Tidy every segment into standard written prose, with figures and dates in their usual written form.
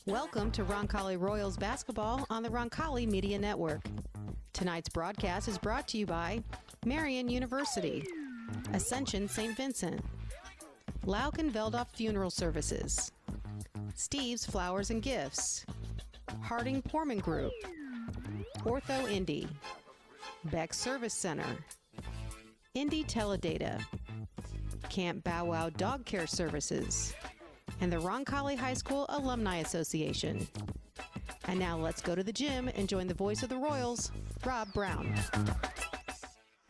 Welcome to Roncalli Royals basketball on the Roncalli Media Network. Tonight's broadcast is brought to you by Marian University, Ascension St. Vincent, Lauk and Veldoff Funeral Services, Steve's Flowers and Gifts, Harding Porman Group, Ortho Indy, Beck Service Center, Indy Teledata, Camp Bow Wow Dog Care Services, and the Roncalli High School Alumni Association. And now let's go to the gym and join the voice of the Royals, Rob Brown.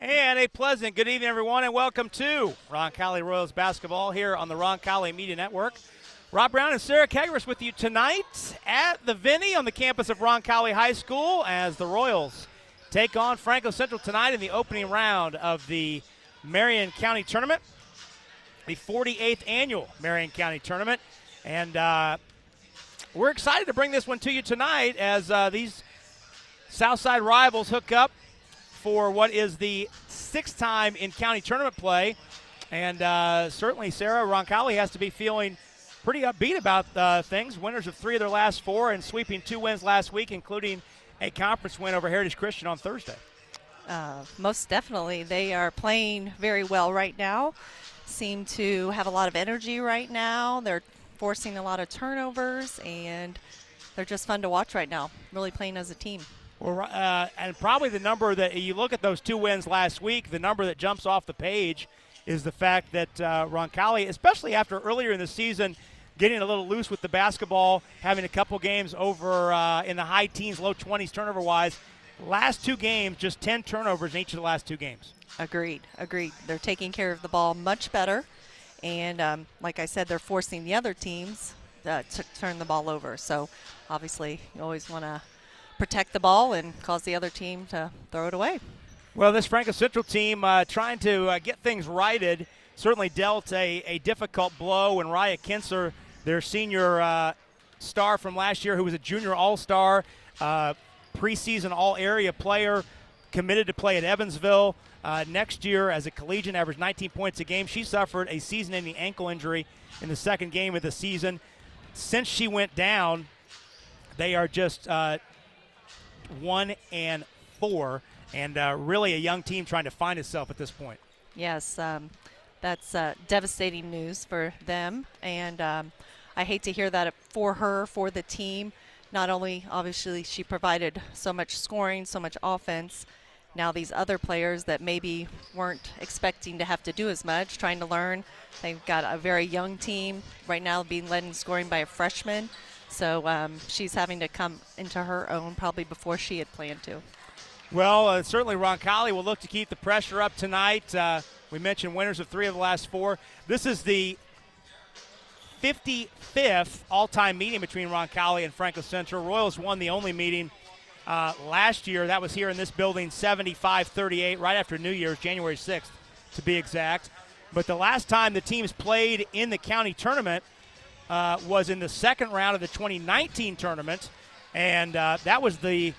And a pleasant good evening, everyone, and welcome to Roncalli Royals basketball here on the Roncalli Media Network. Rob Brown and Sarah Kegris with you tonight at the Vinny on the campus of Roncalli High School as the Royals take on Franklin Central tonight in the opening round of the Marion County Tournament, the 48th annual Marion County Tournament. And we're excited to bring this one to you tonight as these Southside rivals hook up for what is the sixth time in county tournament play. And certainly, Sarah, Roncalli has to be feeling pretty upbeat about things. Winners of 3 of their last 4 and sweeping 2 wins last week, including a conference win over Heritage Christian on Thursday. Most definitely. They are playing very well right now. Seem to have a lot of energy right now. They're forcing a lot of turnovers, and they're just fun to watch right now, really playing as a team. Well, and probably the number that you look at those 2 wins last week, the number that jumps off the page is the fact that Roncalli, especially after earlier in the season, getting a little loose with the basketball, having a couple games over in the high teens, low 20s turnover-wise, last 2 games, just 10 turnovers in each of the last 2 games. Agreed. They're taking care of the ball much better. And like I said, they're forcing the other teams to turn the ball over. So obviously you always want to protect the ball and cause the other team to throw it away. Well, this Franklin Central team trying to get things righted certainly dealt a difficult blow when Raya Kinser, their senior star from last year, who was a junior all-star, preseason all-area player, committed to play at Evansville next year as a collegiate, averaged 19 points a game. She suffered a season-ending ankle injury in the second game of the season. Since she went down, they are just 1-4, and really a young team trying to find itself at this point. Yes, that's devastating news for them, and I hate to hear that for her, for the team. Not only, obviously, she provided so much scoring, so much offense. Now these other players that maybe weren't expecting to have to do as much, trying to learn. They've got a very young team right now being led in scoring by a freshman. So she's having to come into her own probably before she had planned to. Well, certainly Roncalli will look to keep the pressure up tonight. We mentioned winners of 3 of the last 4. This is the 55th all-time meeting between Roncalli and Franklin Central. Royals won the only meeting last year. That was here in this building, 75-38, right after New Year's, January 6th to be exact. But the last time the teams played in the county tournament was in the second round of the 2019 tournament, and that was a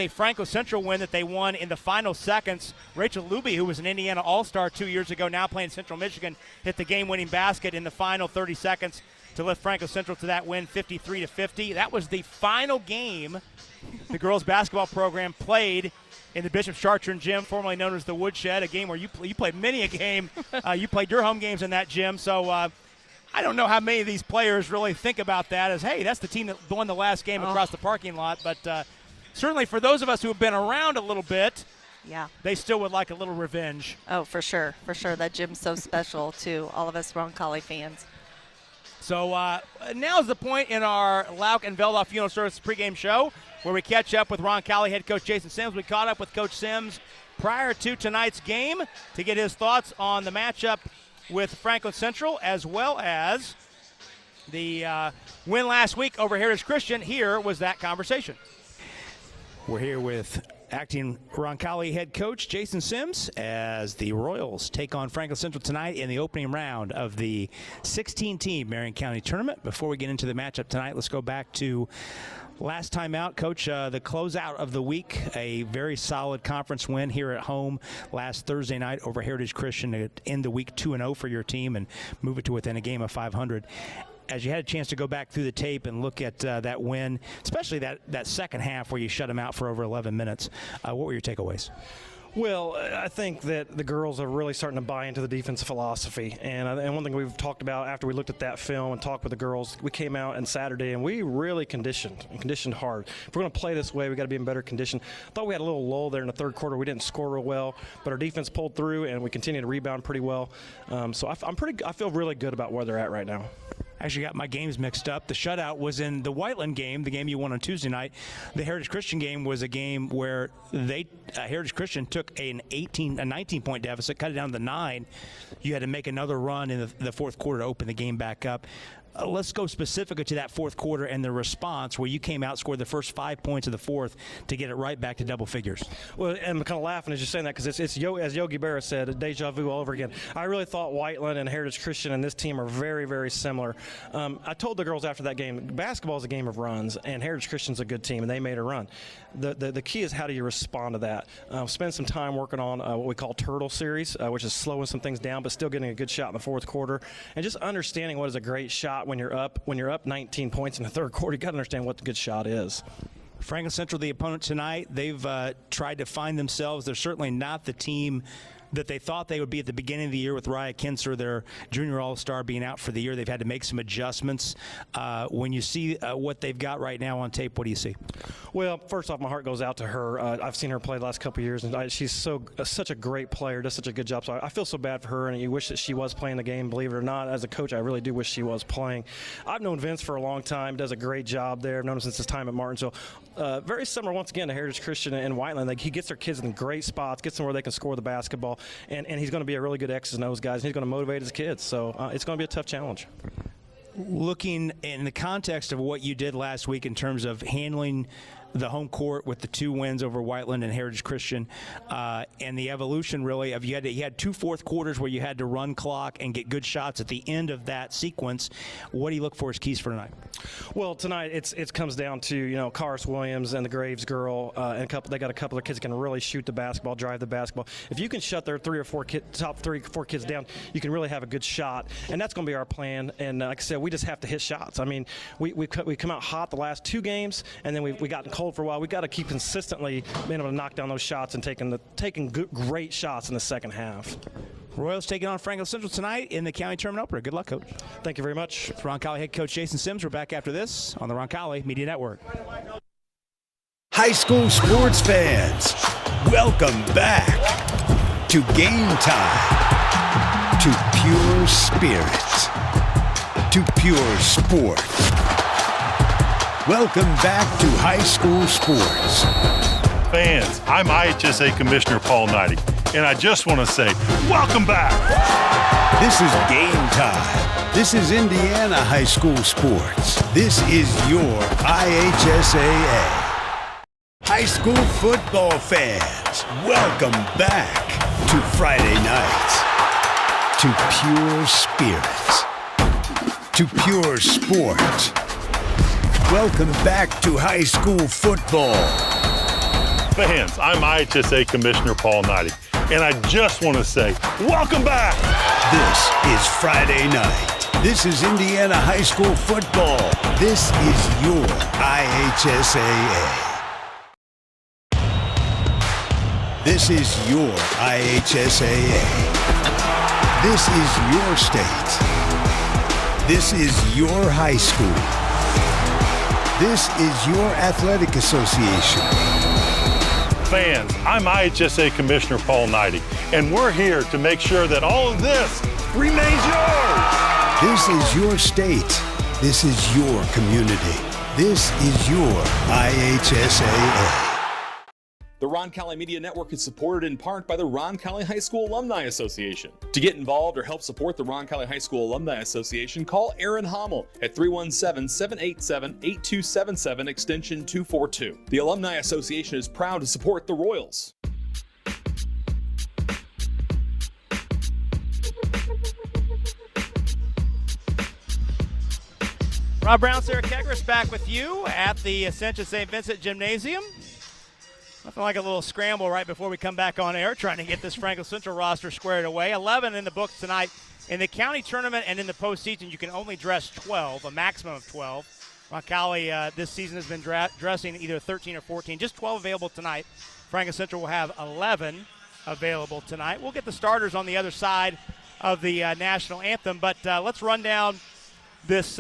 Franklin Central win that they won in the final seconds. Rachel Luby, who was an Indiana All-Star 2 years ago, now playing Central Michigan, hit the game-winning basket in the final 30 seconds to lift Franklin Central to that win, 53-50. That was the final game the girls' basketball program played in the Bishop Chartrand Gym, formerly known as the Woodshed, a game where you played many a game. You played your home games in that gym, so I don't know how many of these players really think about that as, hey, that's the team that won the last game across the parking lot, but certainly for those of us who have been around a little bit, yeah, they still would like a little revenge. Oh, for sure. That gym's so special to all of us Roncalli fans. So now's the point in our Lauk and Veldoff Funeral Service pregame show where we catch up with Roncalli head coach Jason Sims. We caught up with Coach Sims prior to tonight's game to get his thoughts on the matchup with Franklin Central as well as the win last week over Heritage Christian. Here was that conversation. We're here with acting Roncalli head coach Jason Sims as the Royals take on Franklin Central tonight in the opening round of the 16-team Marion County Tournament. Before we get into the matchup tonight, let's go back to last time out, Coach. The closeout of the week, a very solid conference win here at home last Thursday night over Heritage Christian to end the week 2-0 for your team and move it to within a game of 500. as you had a chance to go back through the tape and look at that win, especially that second half where you shut them out for over 11 minutes, what were your takeaways? Well, I think that the girls are really starting to buy into the defensive philosophy. And one thing we've talked about after we looked at that film and talked with the girls, we came out on Saturday and we really conditioned hard. If we're going to play this way, we got to be in better condition. I thought we had a little lull there in the third quarter. We didn't score real well, but our defense pulled through and we continued to rebound pretty well. So I feel really good about where they're at right now. Actually got my games mixed up. The shutout was in the Whiteland game, the game you won on Tuesday night. The Heritage Christian game was a game where Heritage Christian took a 19-point deficit, cut it down to 9. You had to make another run in the fourth quarter to open the game back up. Let's go specifically to that fourth quarter and the response where you came out, scored the first 5 points of the fourth to get it right back to double figures. Well, and I'm kind of laughing as you're saying that because it's as Yogi Berra said, deja vu all over again. I really thought Whiteland and Heritage Christian and this team are very, very similar. I told the girls after that game, basketball is a game of runs, and Heritage Christian's a good team, and they made a run. The key is how do you respond to that? Spend some time working on what we call Turtle Series, which is slowing some things down but still getting a good shot in the fourth quarter, and just understanding what is a great shot when you're up 19 points in the third quarter. You got to understand what the good shot is. Franklin Central, the opponent tonight, they've tried to find themselves. They're certainly not the team that they thought they would be at the beginning of the year with Raya Kinser, their junior all-star, being out for the year. They've had to make some adjustments. When you see what they've got right now on tape, what do you see? Well, first off, my heart goes out to her. I've seen her play the last couple of years, and she's such a great player, does such a good job. So I feel so bad for her, and you wish that she was playing the game. Believe it or not, as a coach, I really do wish she was playing. I've known Vince for a long time, does a great job there. I've known him since his time at Martinsville. Very similar, once again, to Heritage Christian and Whiteland. He gets their kids in great spots, gets them where they can score the basketball, and he's going to be a really good X's and O's guy, and he's going to motivate his kids. So it's going to be a tough challenge. Looking in the context of what you did last week in terms of handling the home court with the 2 wins over Whiteland and Heritage Christian, and the evolution really of you had 2 fourth quarters where you had to run clock and get good shots at the end of that sequence. What do you look for as keys for tonight? Well, tonight it comes down to Karis Williams and the Graves girl, and they got a couple of kids that can really shoot the basketball, drive the basketball. If you can shut their top 3-4 kids down, you can really have a good shot, and that's going to be our plan. And like I said, we just have to hit shots. I mean, we come out hot the last 2 games, and then we gotten cold for a while. We got to keep consistently being able to knock down those shots and taking great shots in the second half. Royals taking on Franklin Central tonight in the county tournament opener. Good luck, Coach. Thank you very much. It's Roncalli head coach Jason Sims. We're back after this on the Roncalli Media Network. High school sports fans, welcome back to Game Time, to pure spirit, to pure sport. Welcome back to high school sports. Fans, I'm IHSA Commissioner Paul Knighty, and I just want to say, welcome back. This is Game Time. This is Indiana high school sports. This is your IHSAA. High school football fans, welcome back to Friday nights, to pure spirit, to pure sport. Welcome back to high school football. Fans, I'm IHSA Commissioner Paul Knighty, and I just want to say, welcome back. This is Friday night. This is Indiana high school football. This is your IHSAA. This is your IHSAA. This is your state. This is your high school. This is your athletic association. Fans, I'm IHSA Commissioner Paul Knighty, and we're here to make sure that all of this remains yours. This is your state. This is your community. This is your IHSAA. The Roncalli Media Network is supported in part by the Roncalli High School Alumni Association. To get involved or help support the Roncalli High School Alumni Association, call Aaron Hommel at 317-787-8277, extension 242. The Alumni Association is proud to support the Royals. Rob Brown, Sarah Kegris back with you at the Ascension St. Vincent Gymnasium. Nothing like a little scramble right before we come back on air, trying to get this Franklin Central roster squared away. 11 in the books tonight In the county tournament and in the postseason, you can only dress 12, a maximum of 12. Roncalli this season has been dressing either 13 or 14, just 12 available tonight. Franklin Central will have 11 available tonight. We'll get the starters on the other side of the national anthem, but let's run down this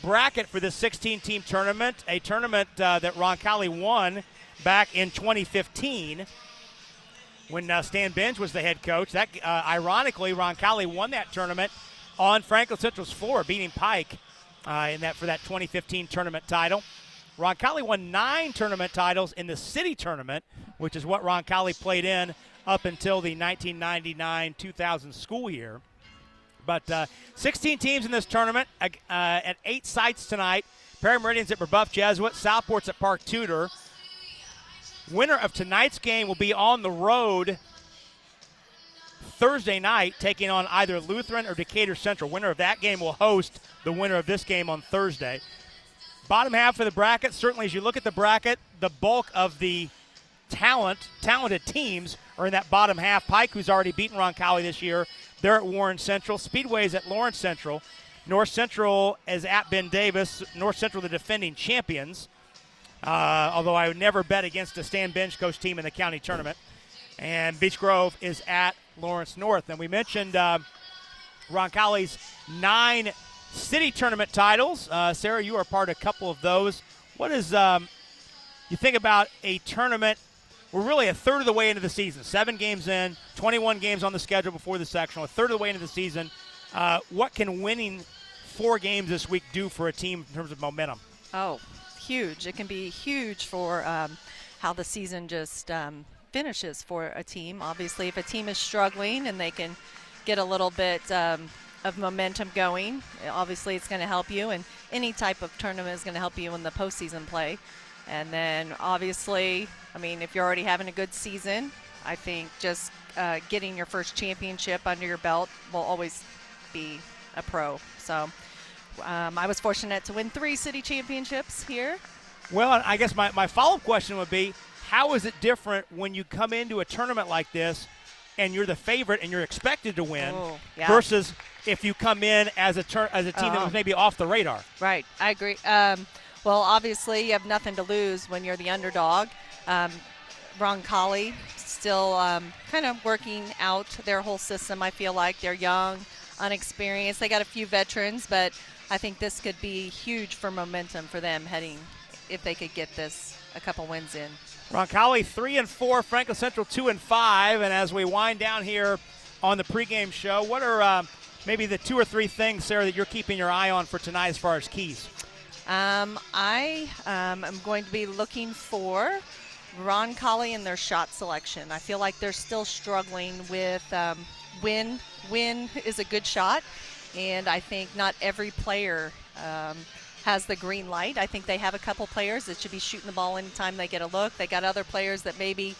bracket for this 16-team tournament, a tournament that Roncalli won back in 2015 when Stan Benj was the head coach. That ironically, Roncalli won that tournament on Franklin Central's floor, beating Pike for that 2015 tournament title. Roncalli won 9 tournament titles in the city tournament, which is what Roncalli played in up until the 1999-2000 school year. But 16 teams in this tournament at 8 sites tonight. Perry Meridian's at Brebeuf Jesuit, Southport's at Park Tudor. Winner of tonight's game will be on the road Thursday night, taking on either Lutheran or Decatur Central. Winner of that game will host the winner of this game on Thursday. Bottom half of the bracket, certainly as you look at the bracket, the bulk of the talented teams are in that bottom half. Pike, who's already beaten Roncalli this year, they're at Warren Central. Speedway's at Lawrence Central. North Central is at Ben Davis. North Central, the defending champions. Although I would never bet against a Stan Bench coach team in the county tournament. And Beech Grove is at Lawrence North. And we mentioned Roncalli's 9 city tournament titles. Sarah, you are part of a couple of those. What is you think about a tournament? We're really a third of the way into the season. 7 games in, 21 games on the schedule before the sectional, a third of the way into the season. What can winning 4 games this week do for a team in terms of momentum? Oh, huge. It can be huge for how the season just finishes for a team. Obviously, if a team is struggling and they can get a little bit of momentum going, obviously it's going to help you, and any type of tournament is going to help you in the postseason play. And then obviously, I mean, if you're already having a good season, I think just getting your first championship under your belt will always be a pro. So I was fortunate to win 3 city championships here. Well, I guess my follow-up question would be, how is it different when you come into a tournament like this and you're the favorite and you're expected to win versus if you come in as a team that was maybe off the radar? Right, I agree. Well, obviously you have nothing to lose when you're the underdog. Roncalli still kind of working out their whole system. I feel like they're young, unexperienced. They got a few veterans, but I think this could be huge for momentum for them heading, if they could get this a couple wins in. Roncalli 3-4, Franklin Central 2-5, and as we wind down here on the pregame show, what are maybe the 2 or 3 things, Sarah, that you're keeping your eye on for tonight as far as keys? I am going to be looking for Roncalli and their shot selection. I feel like they're still struggling with when is a good shot, and I think not every player has the green light. I think they have a couple players that should be shooting the ball anytime they get a look. They got other players that maybe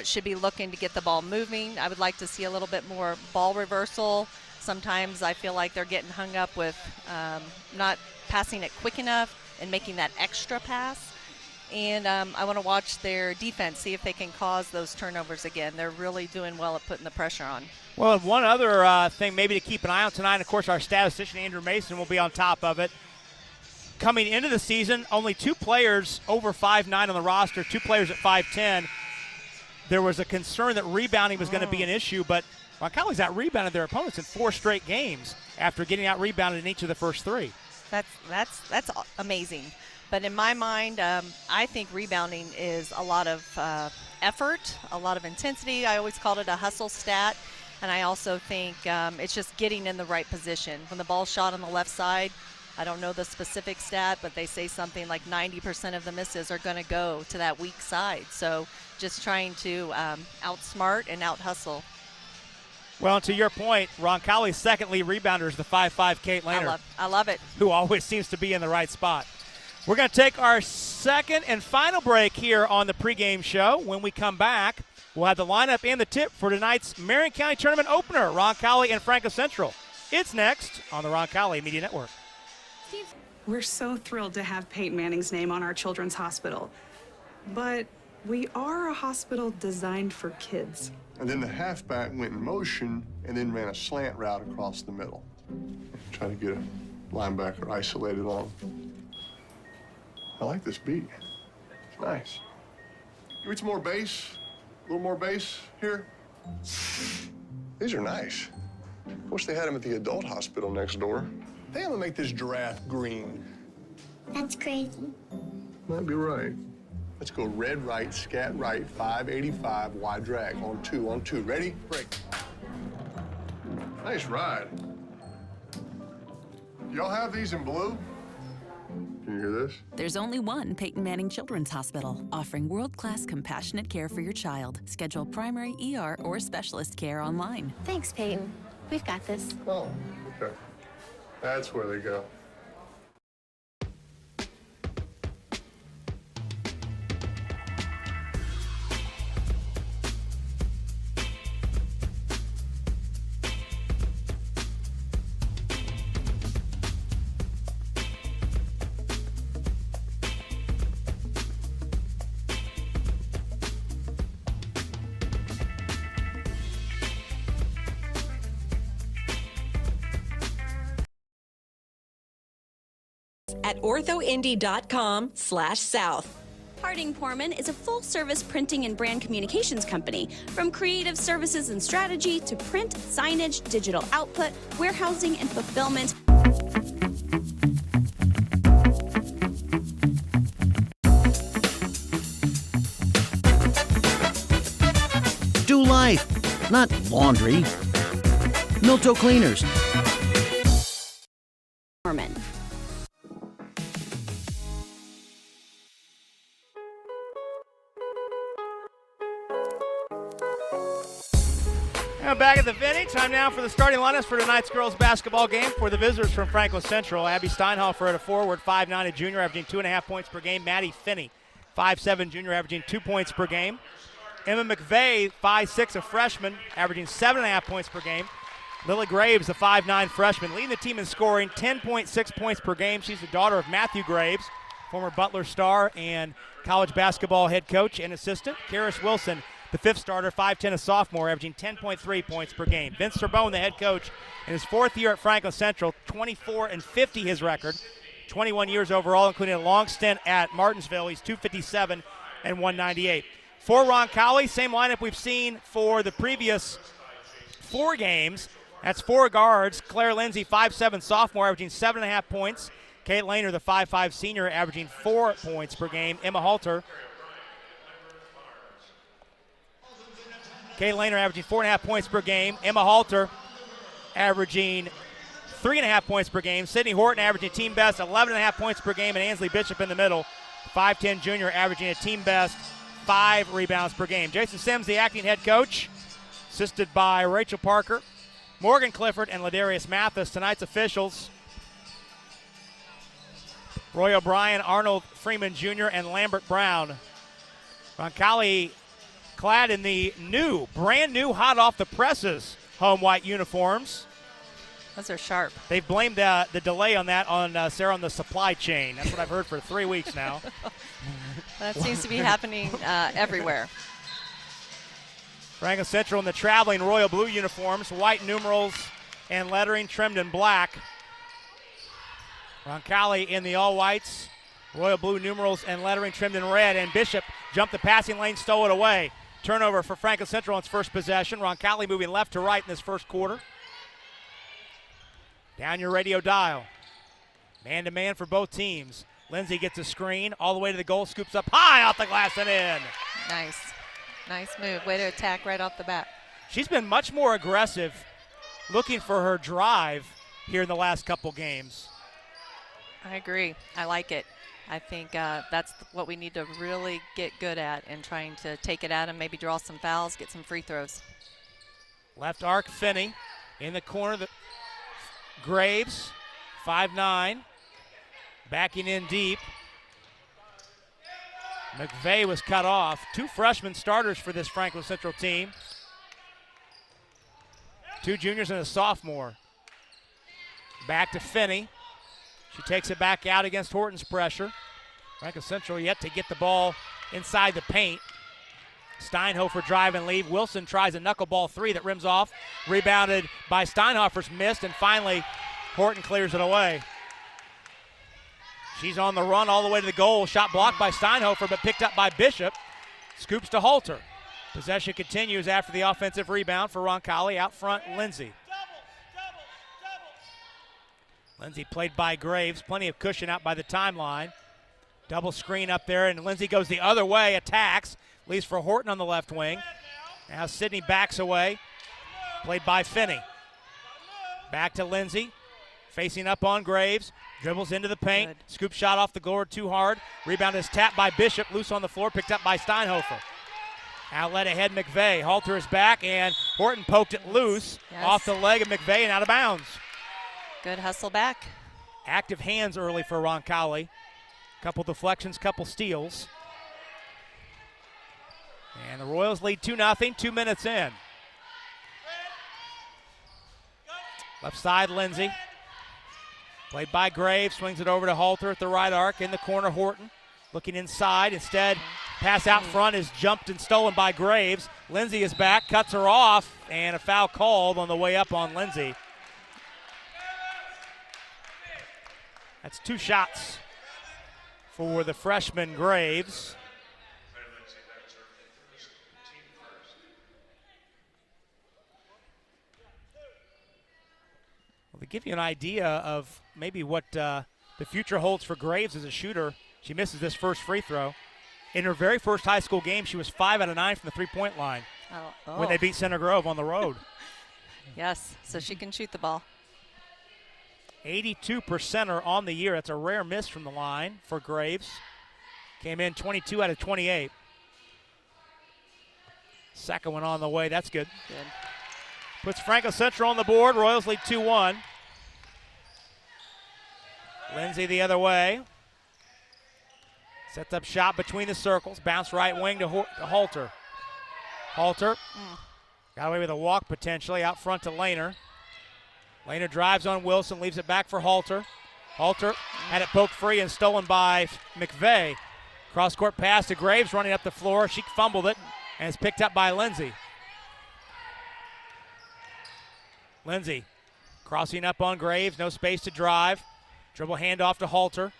should be looking to get the ball moving. I would like to see a little bit more ball reversal. Sometimes I feel like they're getting hung up with not passing it quick enough and making that extra pass. And I want to watch their defense, see if they can cause those turnovers again. They're really doing well at putting the pressure on. Well, one other thing maybe to keep an eye on tonight, of course, our statistician Andrew Mason will be on top of it. Coming into the season, only 2 players over 5'9" on the roster, 2 players at 5'10". There was a concern that rebounding was going to be an issue, but Roncalli's out-rebounded their opponents in 4 straight games after getting out-rebounded in each of the first 3. That's amazing. But in my mind, I think rebounding is a lot of effort, a lot of intensity. I always called it a hustle stat. And I also think it's just getting in the right position. When the ball's shot on the left side, I don't know the specific stat, but they say something like 90% of the misses are going to go to that weak side. So just trying to outsmart and out-hustle. Well, to your point, Roncalli's second lead rebounder is the 5'5" Kate Lehner. I love it. Who always seems to be in the right spot. We're going to take our second and final break here on the pregame show. When we come back, we'll have the lineup and the tip for tonight's Marion County Tournament opener, Roncalli and Franklin Central. It's next on the Roncalli Media Network. We're so thrilled to have Peyton Manning's name on our children's hospital. But We are a hospital designed for kids. And then the halfback went in motion and then ran a slant route across the middle. Try to get a linebacker isolated on him. I like this beat. It's nice. Give me some more bass. A little more bass here. These are nice. Wish they had them at the adult hospital next door. I think I'm gonna make this giraffe green. That's crazy. Might be right. Let's go red right, scat right, 585, wide drag. On two. Ready? Break. Nice ride. Y'all have these in blue? Can you hear this? There's only one Peyton Manning Children's Hospital, offering world-class compassionate care for your child. Schedule primary ER or specialist care online. Thanks, Peyton. We've got this. Oh, okay. That's where they go. At orthoindy.com/south. Harding Porman is a full-service printing and brand communications company. From creative services and strategy to print, signage, digital output, warehousing, and fulfillment. Do life, not laundry. Milto Cleaners. Porman. Now back at the Vinny. Time now for the starting lineups for tonight's girls basketball game for the visitors from Franklin Central. Abby Steinhofer at a forward, 5'9", a junior, averaging 2.5 points per game. Maddie Finney, 5'7", junior, averaging 2 points per game. Emma McVeigh, 5'6", a freshman, averaging 7.5 points per game. Lily Graves, a 5'9" freshman, leading the team in scoring, 10.6 points per game. She's the daughter of Matthew Graves, former Butler star and college basketball head coach and assistant. Karis Wilson, the fifth starter, 5'10", a sophomore, averaging 10.3 points per game. Vince Sorbonne, the head coach, in his fourth year at Franklin Central, 24-50 his record, 21 years overall, including a long stint at Martinsville. He's 257 and 198. For Roncalli, same lineup we've seen for the previous 4 games. That's 4 guards. Claire Lindsay, 5'7", sophomore, averaging 7.5 points. Kate Lehner, the 5'5", senior, averaging 4 points per game. Emma Halter. Kate Lehner averaging 4.5 points per game. Emma Halter averaging 3.5 points per game. Sydney Horton averaging team best 11.5 points per game. And Ansley Bishop in the middle, 5'10", junior, averaging a team best 5 rebounds per game. Jason Sims, the acting head coach, assisted by Rachel Parker, Morgan Clifford, and Ladarius Mathis. Tonight's officials: Roy O'Brien, Arnold Freeman Jr., and Lambert Brown. Roncalli clad in the brand new, hot off the presses home white uniforms. Those are sharp. They've blamed the delay on that on Sarah on the supply chain. That's what I've heard for 3 weeks now. That seems to be happening everywhere. Franklin Central in the traveling royal blue uniforms, white numerals and lettering trimmed in black. Roncalli in the all whites, royal blue numerals and lettering trimmed in red. And Bishop jumped the passing lane, stole it away. Turnover for Franklin Central on its first possession. Roncalli moving left to right in this first quarter. Down your radio dial. Man-to-man for both teams. Lindsay gets a screen all the way to the goal, scoops up high off the glass and in. Nice. Nice move. Way to attack right off the bat. She's been much more aggressive looking for her drive here in the last couple games. I agree. I like it. I think that's what we need to really get good at, and trying to take it at them, maybe draw some fouls, get some free throws. Left arc, Finney. In the corner, Graves, 5'9", backing in deep. McVeigh was cut off. 2 freshman starters for this Franklin Central team. 2 juniors and a sophomore. Back to Finney. She takes it back out against Horton's pressure. Franklin Central yet to get the ball inside the paint. Steinhofer drive and leave. Wilson tries a knuckleball three that rims off. Rebounded by Steinhofer's missed, and finally Horton clears it away. She's on the run all the way to the goal. Shot blocked by Steinhofer, but picked up by Bishop. Scoops to Halter. Possession continues after the offensive rebound for Roncalli. Out front, Lindsay. Lindsay played by Graves. Plenty of cushion out by the timeline. Double screen up there, and Lindsay goes the other way, attacks. Leaves for Horton on the left wing. Now Sydney backs away. Played by Finney. Back to Lindsay. Facing up on Graves. Dribbles into the paint. Good. Scoop shot off the goal too hard. Rebound is tapped by Bishop. Loose on the floor. Picked up by Steinhofer. Outlet ahead McVeigh. Halter is back, and Horton poked it loose off the leg of McVeigh and out of bounds. Good hustle back. Active hands early for Roncalli. Couple deflections, couple steals. And the Royals lead 2-0, 2 minutes in. Left side, Lindsay. Played by Graves, swings it over to Halter at the right arc. In the corner, Horton looking inside. Instead, pass out front is jumped and stolen by Graves. Lindsay is back, cuts her off, and a foul called on the way up on Lindsay. That's 2 shots for the freshman Graves. Well, to give you an idea of maybe what the future holds for Graves as a shooter, she misses this first free throw. In her very first high school game, she was 5 out of 9 from the three-point line when they beat Center Grove on the road. Yes, so she can shoot the ball. 82%er on the year. That's a rare miss from the line for Graves. Came in 22 out of 28. Second one on the way. That's good. Good. Puts Franklin Central on the board. Royals lead 2-1. Lindsay the other way. Sets up shot between the circles. Bounce right wing to Halter. Halter got away with a walk potentially. Out front to Lehner. Lehner drives on Wilson, leaves it back for Halter. Halter had it poked free and stolen by McVeigh. Cross-court pass to Graves, running up the floor. She fumbled it, and it's picked up by Lindsay. Lindsay crossing up on Graves, no space to drive. Dribble handoff to Halter.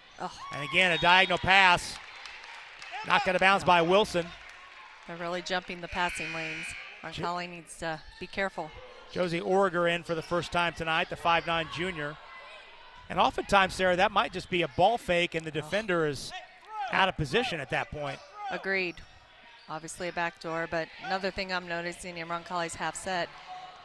And again, a diagonal pass. Not going to bounce by Wilson. They're really jumping the passing lanes. Roncalli needs to be careful. Josie Origer in for the first time tonight, the 5'9 junior. And oftentimes, Sarah, that might just be a ball fake, and the defender is out of position at that point. Agreed. Obviously a backdoor, but another thing I'm noticing in Roncalli's half set,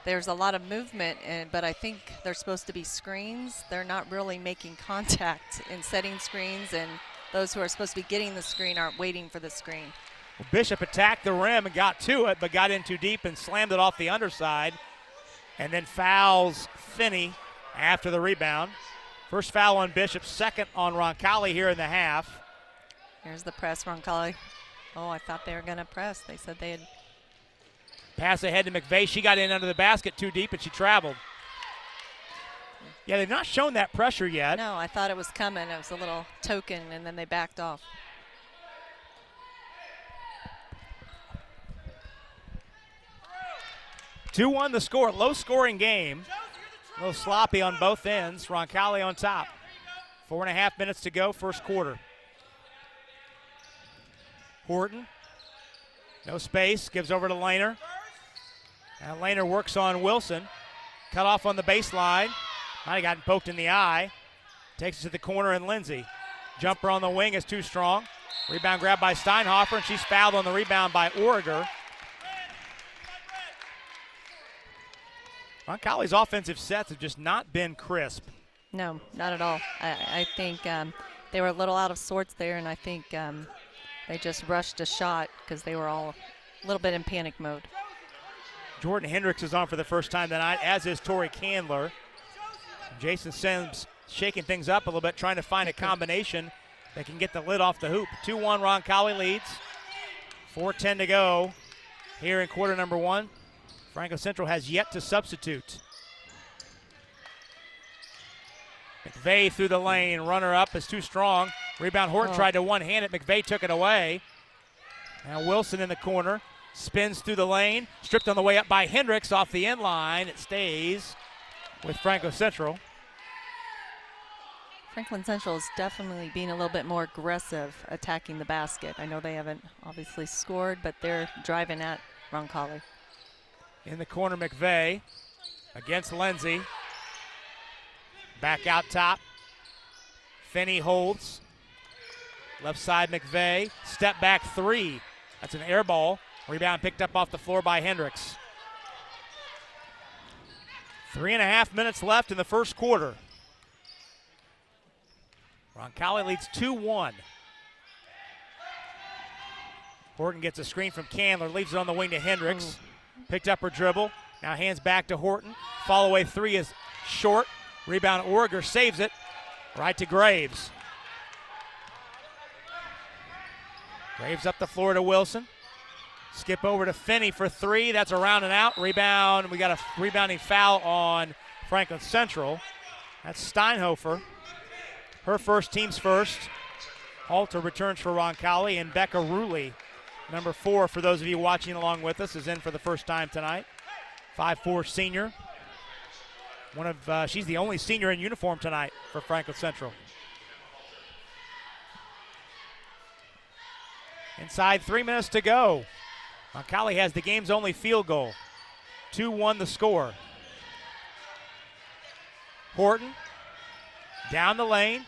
there's a lot of movement, but I think they're supposed to be screens. They're not really making contact in setting screens, and those who are supposed to be getting the screen aren't waiting for the screen. Well, Bishop attacked the rim and got to it, but got in too deep and slammed it off the underside. And then fouls Finney after the rebound. First foul on Bishop, second on Roncalli here in the half. Here's the press, Roncalli. Oh, I thought they were going to press. They said they had. Pass ahead to McVeigh. She got in under the basket too deep, and she traveled. Yeah, they've not shown that pressure yet. No, I thought it was coming. It was a little token, and then they backed off. (2-1) the score. Low-scoring game. A little sloppy on both ends. Roncalli on top. 4.5 minutes to go, first quarter. Horton. No space. Gives over to Lehner. Now Lehner works on Wilson. Cut off on the baseline. Might have gotten poked in the eye. Takes it to the corner, and Lindsay. Jumper on the wing is too strong. Rebound grab by Steinhofer, and she's fouled on the rebound by Origer. Roncalli's offensive sets have just not been crisp. No, not at all. I think they were a little out of sorts there, and I think they just rushed a shot because they were all a little bit in panic mode. Jordan Hendricks is on for the first time tonight, as is Tori Candler. Jason Sims shaking things up a little bit, trying to find a combination that can get the lid off the hoop. 2-1 Roncalli leads. 4:10 to go here in quarter number one. Franklin Central has yet to substitute. McVeigh through the lane. Runner up is too strong. Rebound Horton tried to one-hand it. McVeigh took it away. Now Wilson in the corner. Spins through the lane. Stripped on the way up by Hendricks off the end line. It stays with Franklin Central. Franklin Central is definitely being a little bit more aggressive attacking the basket. I know they haven't obviously scored, but they're driving at Roncalli. In the corner, McVeigh against Lindsay. Back out top. Finney holds. Left side, McVeigh. Step back three. That's an air ball. Rebound picked up off the floor by Hendricks. 3.5 minutes left in the first quarter. Roncalli leads 2-1. Horton gets a screen from Candler, leaves it on the wing to Hendricks. Picked up her dribble. Now hands back to Horton. Follow away three is short. Rebound, Origer saves it. Right to Graves. Graves up the floor to Wilson. Skip over to Finney for three. That's around and out. Rebound. We got a rebounding foul on Franklin Central. That's Steinhofer. Her first, team's first. Halter returns for Roncalli, and Becca Ruley, number 4, for those of you watching along with us, is in for the first time tonight. 5'4" senior. She's the only senior in uniform tonight for Franklin Central. Inside 3 minutes to go. Roncalli has the game's only field goal. 2-1 the score. Horton down the lane,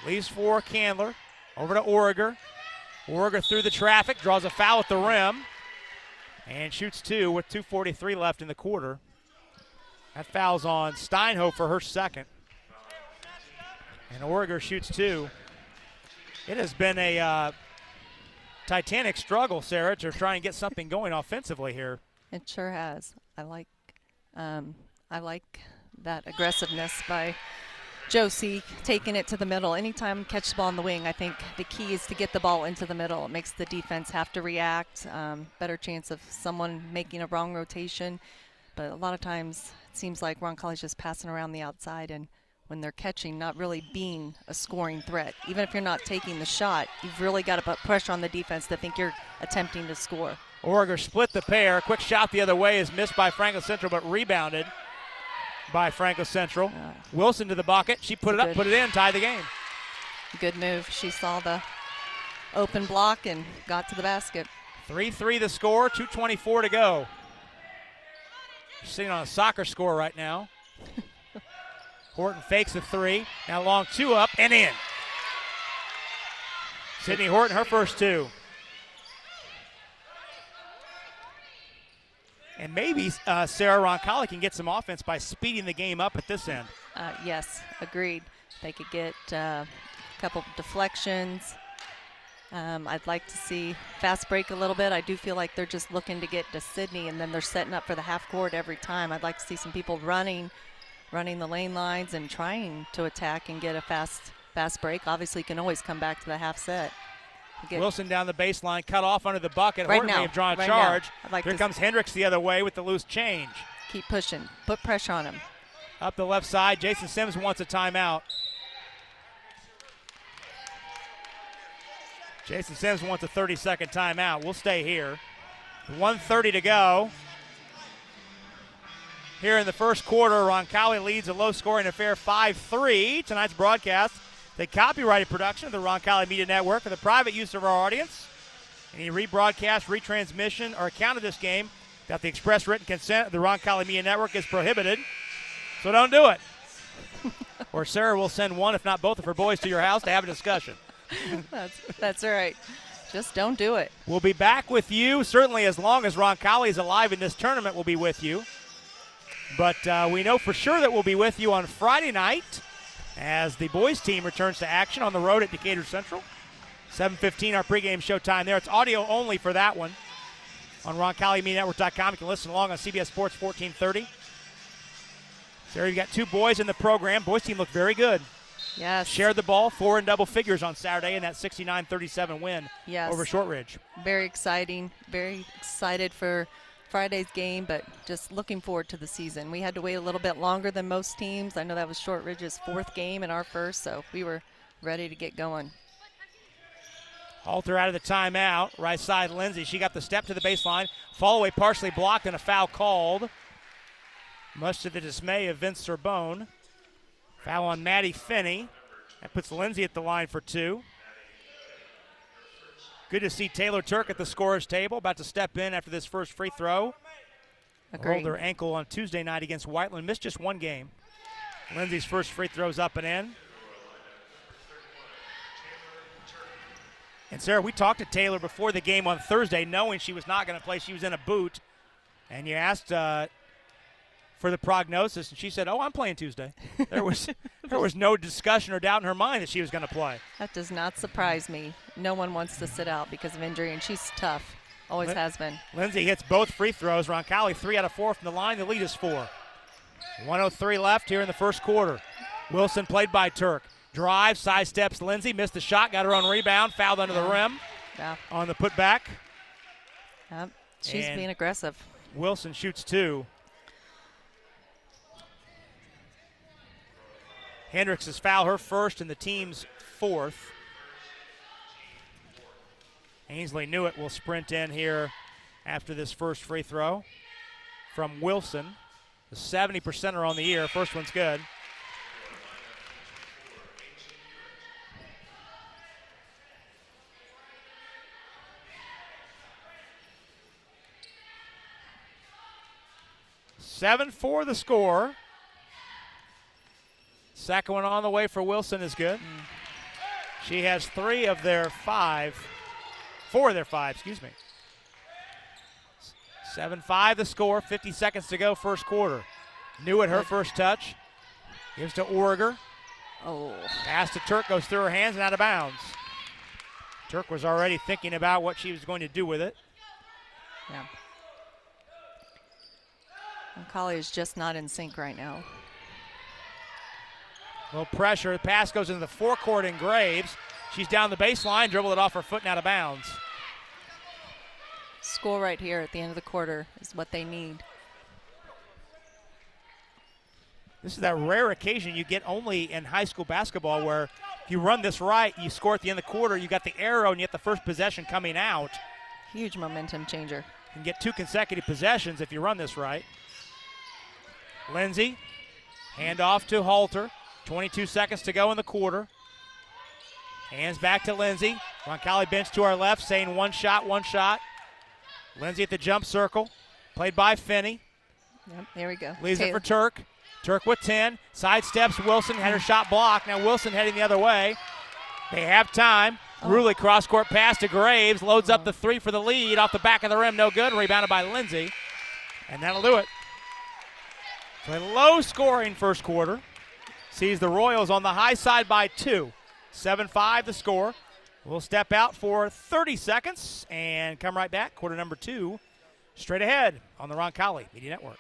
leaves for Candler. Over to Origer. Origer through the traffic, draws a foul at the rim, and shoots two with 2:43 left in the quarter. That foul's on Steinhofer, her second. And Origer shoots two. It has been a titanic struggle, Sarah, to try and get something going offensively here. It sure has. I like that aggressiveness by Josie, taking it to the middle. Anytime catch the ball in the wing, I think the key is to get the ball into the middle. It makes the defense have to react. Better chance of someone making a wrong rotation. But a lot of times it seems like Roncalli's just passing around the outside, and when they're catching, not really being a scoring threat. Even if you're not taking the shot, you've really got to put pressure on the defense to think you're attempting to score. Origer split the pair. Quick shot the other way is missed by Franklin Central, but rebounded by Franklin Central. Wilson to the bucket. She put it up, put it in, tie the game. Good move. She saw the open block and got to the basket. 3-3 the score, 2:24 to go. She's sitting on a soccer score right now. Horton fakes a three. Now long two up and in. Sydney Horton, her first two. And maybe Sarah Roncalli can get some offense by speeding the game up at this end. Yes, agreed. They could get a couple deflections. I'd like to see fast break a little bit. I do feel like they're just looking to get to Sydney, and then they're setting up for the half court every time. I'd like to see some people running the lane lines and trying to attack and get a fast break. Obviously, you can always come back to the half set. Wilson down the baseline, cut off under the bucket. Right Horton now, may have drawn a right charge. Here comes Hendricks the other way with the loose change. Keep pushing. Put pressure on him. Up the left side, Jason Sims wants a timeout. Jason Sims wants a 30-second timeout. We'll stay here. 1:30 to go. Here in the first quarter, Roncalli leads a low-scoring affair 5-3. Tonight's broadcast, the copyrighted production of the Roncalli Media Network for the private use of our audience. Any rebroadcast, retransmission, or account of this game without the express written consent of the Roncalli Media Network is prohibited. So don't do it. Or Sarah will send one, if not both of her boys, to your house to have a discussion. That's right. Just don't do it. We'll be back with you, certainly as long as Roncalli is alive in this tournament, we'll be with you. But we know for sure that we'll be with you on Friday night as the boys team returns to action on the road at Decatur Central. 7:15 our pregame show time there. It's audio only for that one on RoncalliMediaNetwork.com. You can listen along on CBS Sports 1430. Sarah, you've got two boys in the program. Boys team looked very good. Yes. Shared the ball, 4 in double figures on Saturday in that 69-37 win over Shortridge. Very exciting. Very excited for Friday's game, but just looking forward to the season. We had to wait a little bit longer than most teams. I know that was Shortridge's 4th game and our first, so we were ready to get going. Halter out of the timeout. Right side, Lindsay. She got the step to the baseline. Fall away partially blocked and a foul called. Much to the dismay of Vince Sorbonne. Foul on Maddie Finney. That puts Lindsay at the line for 2. Good to see Taylor Turk at the scorer's table, about to step in after this first free throw. Rolled her ankle on Tuesday night against Whiteland. Missed just 1 game. Lindsay's first free throw's up and in. And Sarah, we talked to Taylor before the game on Thursday, knowing she was not going to play. She was in a boot. And you asked for the prognosis, and she said, "Oh, I'm playing Tuesday." There was no discussion or doubt in her mind that she was going to play. That does not surprise me. No one wants to sit out because of injury, and she's tough. Always has been. Lindsay hits both free throws. Roncalli 3 out of 4 from the line. The lead is 4. 1:03 left here in the first quarter. Wilson played by Turk. Drive, sidesteps Lindsay, missed the shot, got her own rebound, fouled under the rim on the putback. Yep. She's being aggressive. Wilson shoots 2. Hendricks has fouled her first and the team's 4th. Ainsley Newitt will sprint in here after this first free throw from Wilson. The 70%er on the year. First one's good. Seven for the score. Second one on the way for Wilson is good. She has 4 of their 5, excuse me. 7-5 the score, 50 seconds to go first quarter. Newitt her first touch. Gives to Orger. Oh. Pass to Turk, goes through her hands and out of bounds. Turk was already thinking about what she was going to do with it. Yeah. Roncalli is just not in sync right now. Little pressure. The pass goes into the forecourt in Graves. She's down the baseline, dribbled it off her foot and out of bounds. Score right here at the end of the quarter is what they need. This is that rare occasion you get only in high school basketball where if you run this right, you score at the end of the quarter, you got the arrow and you get the first possession coming out. Huge momentum changer. You can get 2 consecutive possessions if you run this right. Lindsay, hand off to Halter. 22 seconds to go in the quarter. Hands back to Lindsay. Roncalli bench to our left saying one shot. Lindsay at the jump circle. Played by Finney. Yep, there we go. Leaves it for Turk. Turk with 10. Sidesteps Wilson. Had her shot blocked. Now Wilson heading the other way. They have time. Ruley cross-court pass to Graves. Loads up the 3 for the lead. Off the back of the rim. No good. Rebounded by Lindsay. And that'll do it. So a low-scoring first quarter. Sees the Royals on the high side by 2. 7-5 the score. We'll step out for 30 seconds and come right back. Quarter number 2 straight ahead on the Roncalli Media Network.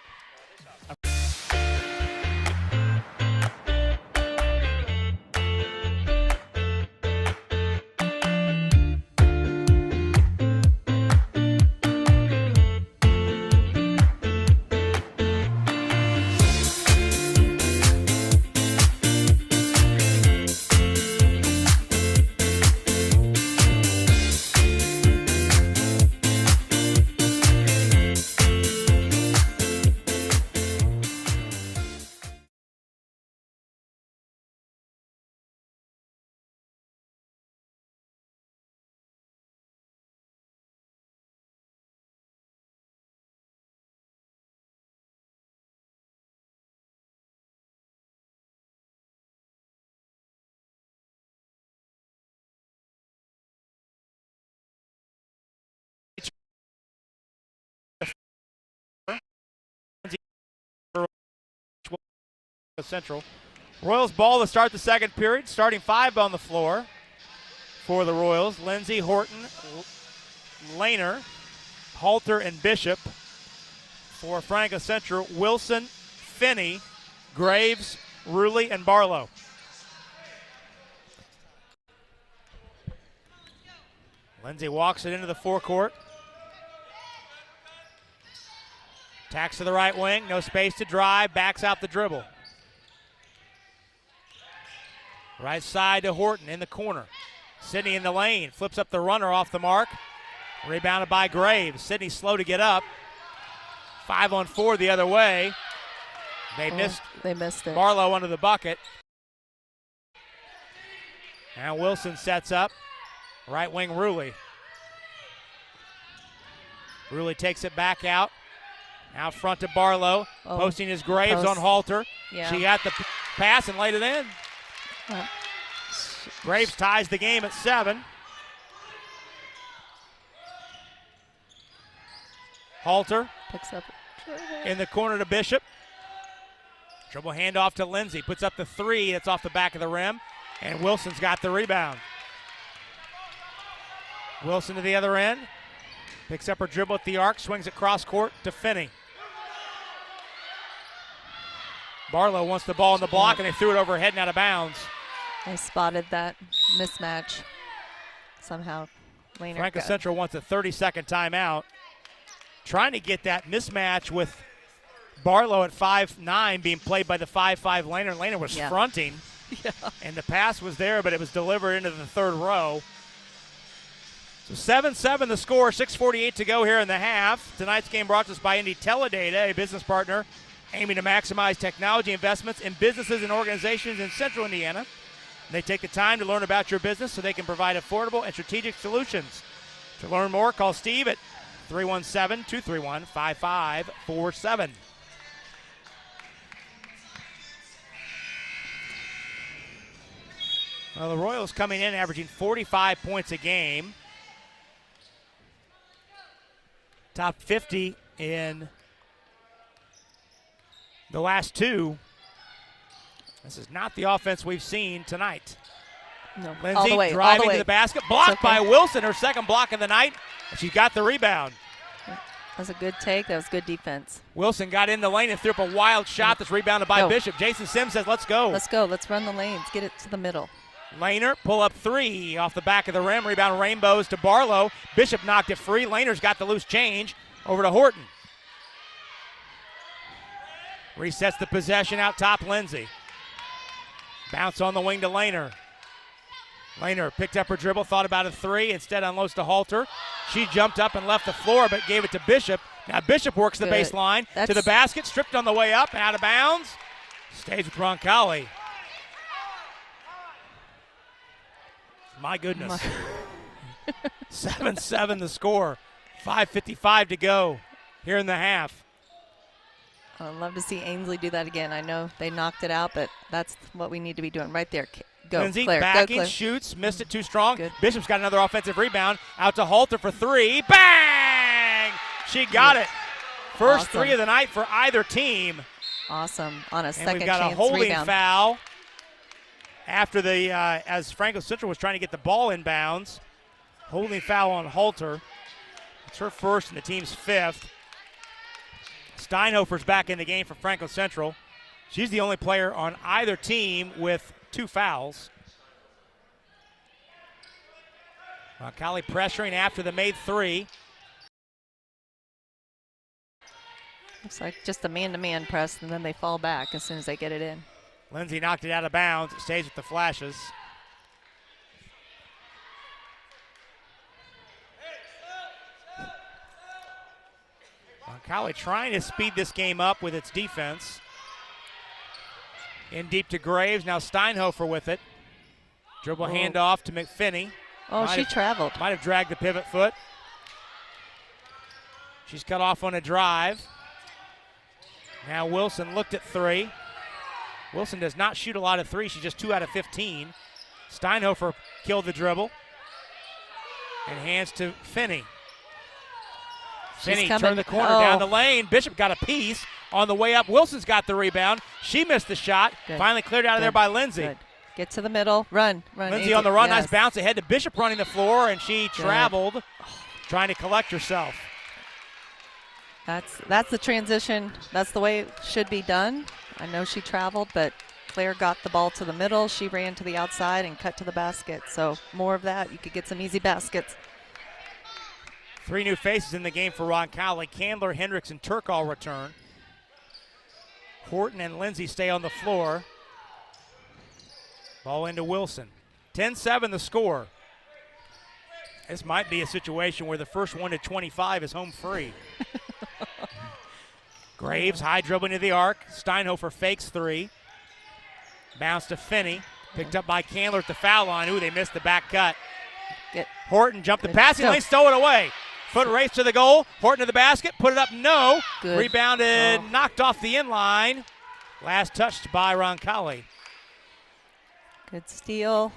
Central. Royals ball to start the second period. Starting 5 on the floor for the Royals. Lindsay, Horton, Lehner, Halter, and Bishop. For Franklin Central, Wilson, Finney, Graves, Ruley, and Barlow. Lindsay walks it into the forecourt. Tacks to the right wing. No space to drive. Backs out the dribble. Right side to Horton in the corner. Sydney in the lane, flips up the runner off the mark. Rebounded by Graves. Sydney slow to get up. 5-on-4 the other way. They missed it. Barlow under the bucket. Now Wilson sets up. Right wing Rulli. Rulli takes it back out. Out front to Barlow. Posting his Graves on Halter. Yeah. She got the pass and laid it in. Graves ties the game at 7. Halter picks up in the corner to Bishop. Dribble handoff to Lindsay. Puts up the 3. That's off the back of the rim. And Wilson's got the rebound. Wilson to the other end. Picks up her dribble at the arc. Swings it cross court to Finney. Barlow wants the ball in the block, and they threw it over her head and out of bounds. I spotted that mismatch somehow. Franklin Central wants a 30-second timeout. Trying to get that mismatch with Barlow at 5'9", being played by the 5'5" Laner. Laner was fronting, and the pass was there, but it was delivered into the third row. So 7-7 the score, 6:48 to go here in the half. Tonight's game brought to us by Indy Teledata, a business partner aiming to maximize technology investments in businesses and organizations in central Indiana. They take the time to learn about your business so they can provide affordable and strategic solutions. To learn more, call Steve at 317-231-5547. Well, the Royals coming in averaging 45 points a game. Top 50 in the last 2. This is not the offense we've seen tonight. No, Lindsay all the way, driving all the way. to the basket, blocked by Wilson, her second block of the night, and she got the rebound. That was a good take. That was good defense. Wilson got in the lane and threw up a wild shot that's rebounded by Bishop. Jason Sims says, let's go. Let's go. Let's run the lanes. Get it to the middle. Laner, pull up 3 off the back of the rim. Rebound Rainbows to Barlow. Bishop knocked it free. Laner's got the loose change over to Horton. Resets the possession out top, Lindsay. Bounce on the wing to Laner. Laner picked up her dribble, thought about a 3, instead unloads to Halter. She jumped up and left the floor, but gave it to Bishop. Now Bishop works the baseline to the basket, stripped on the way up and out of bounds. Stays with Roncalli. My goodness. 7-7 the score. 5:55 to go here in the half. I'd love to see Ainsley do that again. I know they knocked it out, but that's what we need to be doing right there. Go, Lindsay Claire. backing, Go, Claire. shoots, missed it too strong. Good. Bishop's got another offensive rebound. Out to Halter for 3. Bang! She got it. First Awesome. 3 of the night for either team. Awesome. On a And second we've got chance a holding rebound. foul after the as Franklin Central was trying to get the ball inbounds. Holding foul on Halter. It's her first and the team's 5th. Steinhofer's back in the game for Franklin Central. She's the only player on either team with 2 fouls. Roncalli pressuring after the made 3. Looks like just a man-to-man press, and then they fall back as soon as they get it in. Lindsay knocked it out of bounds. It stays with the Flashes. Roncalli trying to speed this game up with its defense. In deep to Graves. Now Steinhofer with it. Dribble handoff to McPhinney. Oh, she traveled. Might have dragged the pivot foot. She's cut off on a drive. Now Wilson looked at 3. Wilson does not shoot a lot of 3. She's just 2 out of 15. Steinhofer killed the dribble. And hands to Finney. Finney turned the corner down the lane. Bishop got a piece on the way up. Wilson's got the rebound. She missed the shot. Good. Finally cleared out of there by Lindsay. Good. Get to the middle. Run. Lindsay on the run. Nice bounce ahead to Bishop running the floor, and she traveled, trying to collect herself. That's the transition. That's the way it should be done. I know she traveled, but Claire got the ball to the middle. She ran to the outside and cut to the basket. So more of that. You could get some easy baskets. 3 new faces in the game for Roncalli. Candler, Hendricks, and Turkall return. Horton and Lindsay stay on the floor. Ball into Wilson. 10-7 the score. This might be a situation where the first one to 25 is home free. Graves, high dribbling to the arc. Steinhofer fakes three. Bounce to Finney. Picked up by Candler at the foul line. Ooh, they missed the back cut. Horton jumped the passing lane, stole it away. Foot race to the goal. Horton to the basket. Put it up, no. Good. Rebounded, knocked off the inline. Last touched by Roncalli. Good steal.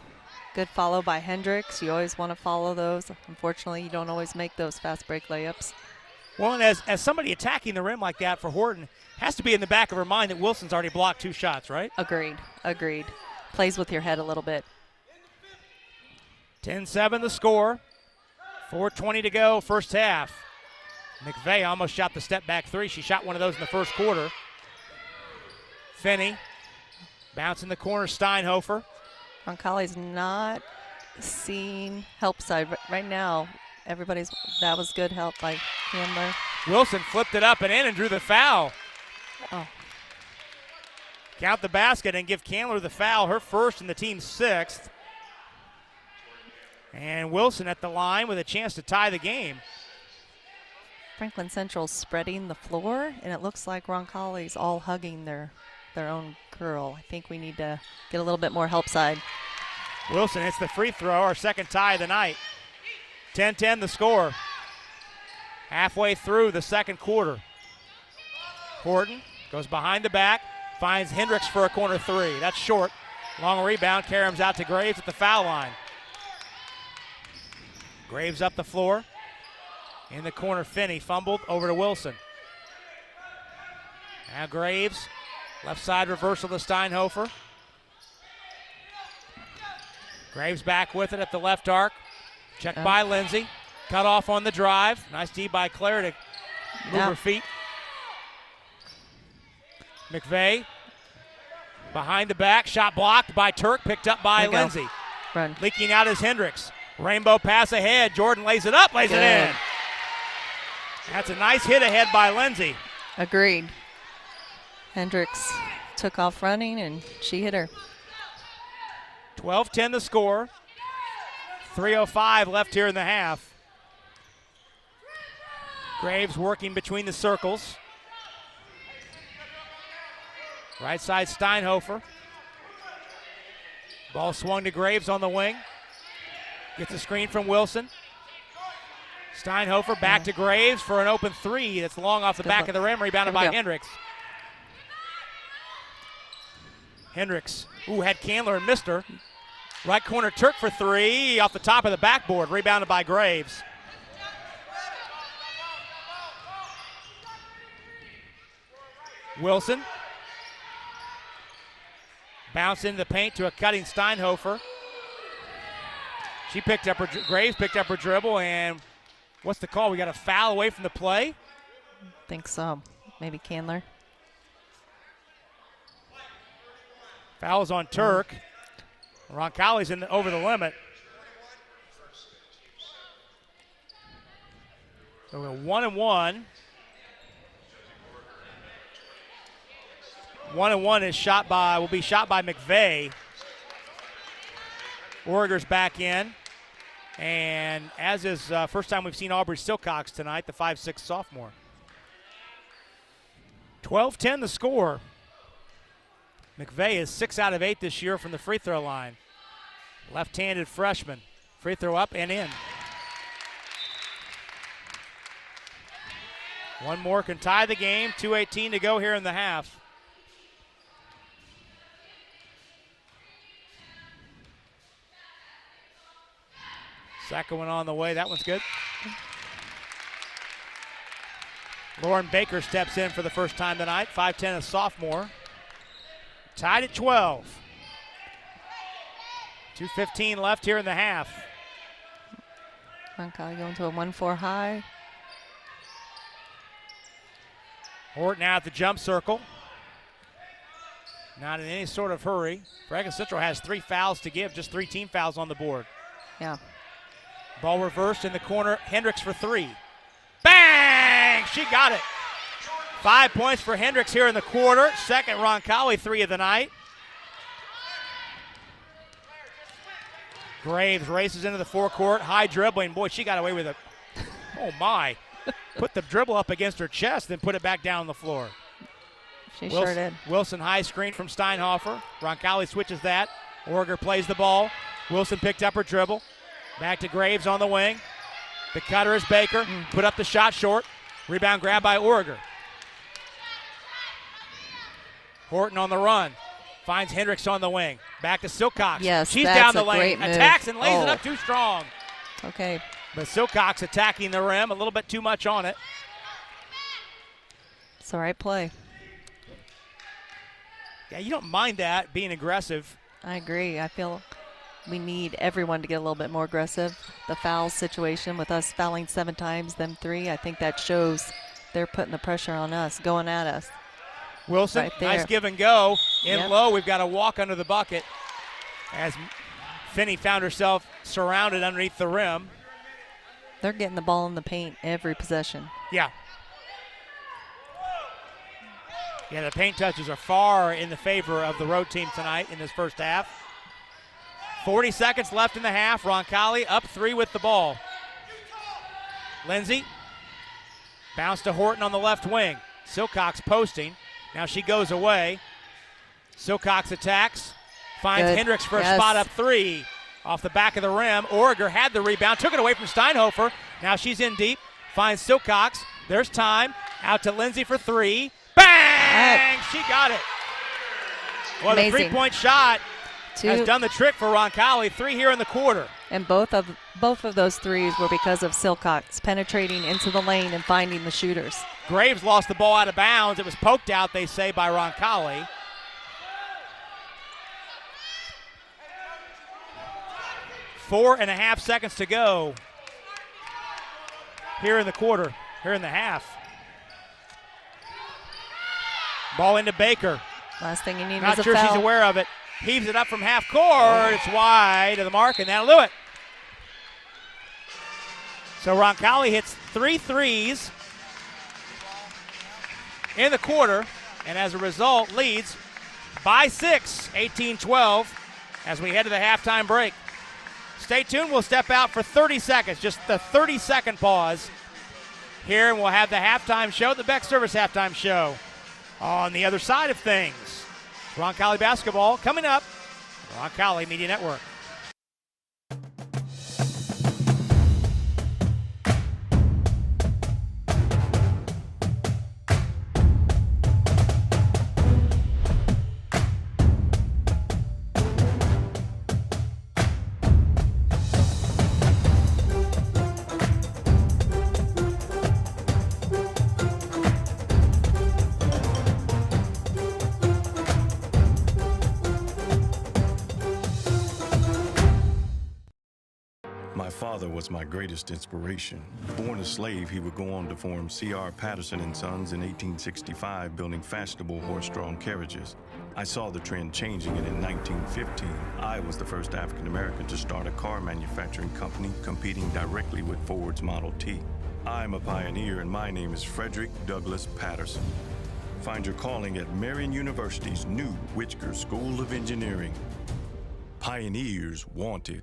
Good follow by Hendricks. You always want to follow those. Unfortunately, you don't always make those fast break layups. Well, and as somebody attacking the rim like that for Horton, has to be in the back of her mind that Wilson's already blocked 2 shots, right? Agreed. Plays with your head a little bit. 10-7 the score. 4:20 to go, first half. McVeigh almost shot the step back three. She shot one of those in the first quarter. Finney, bounce in the corner, Steinhofer. Roncalli's not seeing help side right now. That was good help by Candler. Wilson flipped it up and in and drew the foul. Oh. Count the basket and give Candler the foul, her first and the team's 6th. And Wilson at the line with a chance to tie the game. Franklin Central's spreading the floor, and it looks like Roncalli's all hugging their own girl. I think we need to get a little bit more help side. Wilson hits the free throw, our second tie of the night. 10-10 the score. Halfway through the second quarter. Horton goes behind the back, finds Hendricks for a corner three. That's short. Long rebound, Karam's out to Graves at the foul line. Graves up the floor. In the corner, Finney fumbled over to Wilson. Now Graves, left side reversal to Steinhofer. Graves back with it at the left arc. Checked by Lindsay. Cut off on the drive. Nice D by Claire to move her feet. McVeigh behind the back. Shot blocked by Turk. Picked up by Lindsay. Run. Leaking out is Hendricks. Rainbow pass ahead. Jordan lays it up, lays it in. That's a nice hit ahead by Lindsay. Agreed. Hendricks took off running, and she hit her. 12-10 the score. 3:05 left here in the half. Graves working between the circles. Right side Steinhofer. Ball swung to Graves on the wing. Gets a screen from Wilson. Steinhofer back to Graves for an open three. That's long off the back of the rim, rebounded by Hendricks. Hendricks, had Candler and missed her. Right corner, Turk for three, off the top of the backboard, rebounded by Graves. Wilson. Bounce into the paint to a cutting Steinhofer. Graves picked up her dribble, and what's the call? We got a foul away from the play? Think so. Maybe Candler. Foul is on Turk. Roncalli's over the limit. So we're 1-1. 1-1 will be shot by McVeigh. Oreger's back in. And as is first time we've seen Aubrey Silcox tonight, the 5'6" sophomore. 12-10 the score. McVeigh is 6 out of 8 this year from the free throw line. Left-handed freshman. Free throw up and in. One more can tie the game. 2:18 to go here in the half. Second one on the way. That one's good. Lauren Baker steps in for the first time tonight. 5'10", a sophomore. Tied at 12. 2:15 left here in the half. Roncalli going to a 1-4 high. Horton now at the jump circle. Not in any sort of hurry. Franklin Central has 3 fouls to give, just 3 team fouls on the board. Yeah. Ball reversed in the corner. Hendricks for 3. Bang! She got it. 5 points for Hendricks here in the quarter. Second Roncalli 3 of the night. Graves races into the forecourt, high dribbling. Boy, she got away with it. Oh, my. Put the dribble up against her chest, then put it back down on the floor. She sure did. Wilson high screen from Steinhofer. Roncalli switches that. Orger plays the ball. Wilson picked up her dribble. Back to Graves on the wing. The cutter is Baker. Put up the shot short. Rebound grab by Orger. Horton on the run. Finds Hendricks on the wing. Back to Silcox. Yes, she's that's down the a lane. great move. Attacks and lays it up too strong. Okay. But Silcox attacking the rim. A little bit too much on it. It's the right play. Yeah, you don't mind that, being aggressive. I agree. I feel we need everyone to get a little bit more aggressive. The foul situation with us fouling 7 times, them 3, I think that shows they're putting the pressure on us, going at us. Wilson, right there. nice give and go. In Yep. low, we've got a walk under the bucket as Finney found herself surrounded underneath the rim. They're getting the ball in the paint every possession. Yeah. Yeah, the paint touches are far in the favor of the road team tonight in this first half. 40 seconds left in the half. Roncalli up 3 with the ball. Lindsay bounce to Horton on the left wing. Silcox posting. Now she goes away. Silcox attacks. Finds Good. Hendricks for a Yes. spot up 3. Off the back of the rim. Orger had the rebound. Took it away from Steinhofer. Now she's in deep. Finds Silcox. There's time. Out to Lindsay for 3. Bang! She got it. Well, the Amazing. 3-point shot has 2, done the trick for Roncalli. 3 here in the quarter. and both of those threes were because of Silcox penetrating into the lane and finding the shooters. Graves lost the ball out of bounds. It was poked out, they say, by Roncalli. Four and a half seconds to go here in the quarter, here in the half. Ball into Baker. Last thing you need Not is a sure foul. she's aware of it. Heaves it up from half court. It's wide of the mark, and that'll do it. So Roncalli hits 3 threes in the quarter, and as a result leads by 6, 18-12, as we head to the halftime break. Stay tuned. We'll step out for 30 seconds, just the 30-second pause here, and we'll have the halftime show, the Beck Service halftime show, on the other side of things. Roncalli basketball coming up. Roncalli Media Network. My father was my greatest inspiration. Born a slave, he would go on to form C.R. Patterson and Sons in 1865, building fashionable horse-drawn carriages. I saw the trend changing, and in 1915, I was the first African-American to start a car manufacturing company competing directly with Ford's Model T. I'm a pioneer, and my name is Frederick Douglass Patterson. Find your calling at Marion University's new Whitker School of Engineering. Pioneers wanted.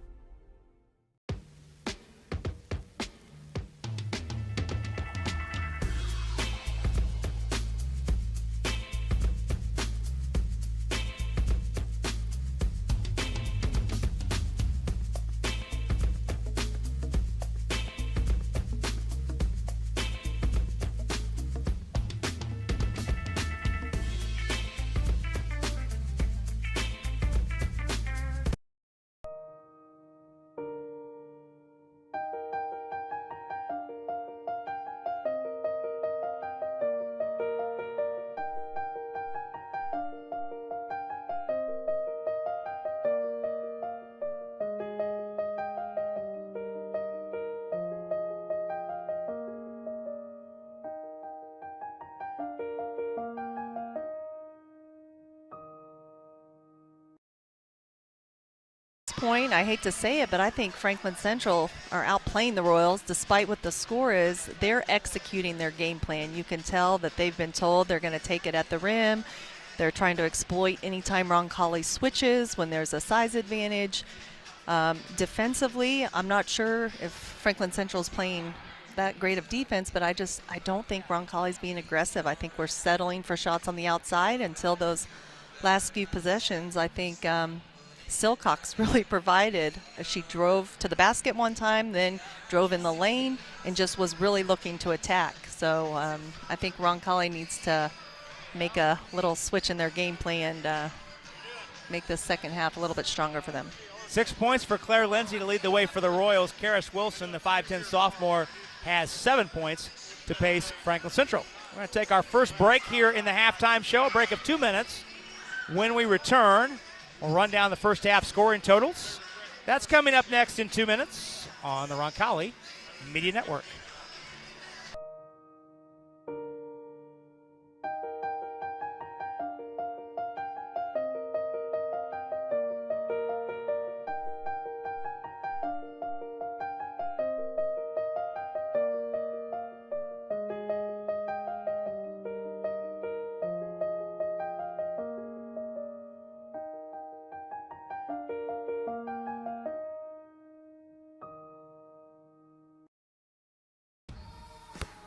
Point, I hate to say it, but I think Franklin Central are outplaying the Royals despite what the score is. They're executing their game plan. You can tell that they've been told they're going to take it at the rim. They're trying to exploit anytime Roncalli switches when there's a size advantage. Defensively, I'm not sure if Franklin Central is playing that great of defense, but I don't think Roncalli's being aggressive. I think we're settling for shots on the outside until those last few possessions. I think Silcox really provided. She drove to the basket one time, then drove in the lane, and just was really looking to attack. So I think Roncalli needs to make a little switch in their game plan and make the second half a little bit stronger for them. 6 points for Claire Lindsay to lead the way for the Royals. Karis Wilson, the 5'10 sophomore, has 7 points to pace Franklin Central. We're going to take our first break here in the halftime show, a break of 2 minutes. When we return, we'll run down the first half scoring totals. That's coming up next in 2 minutes on the Roncalli Media Network.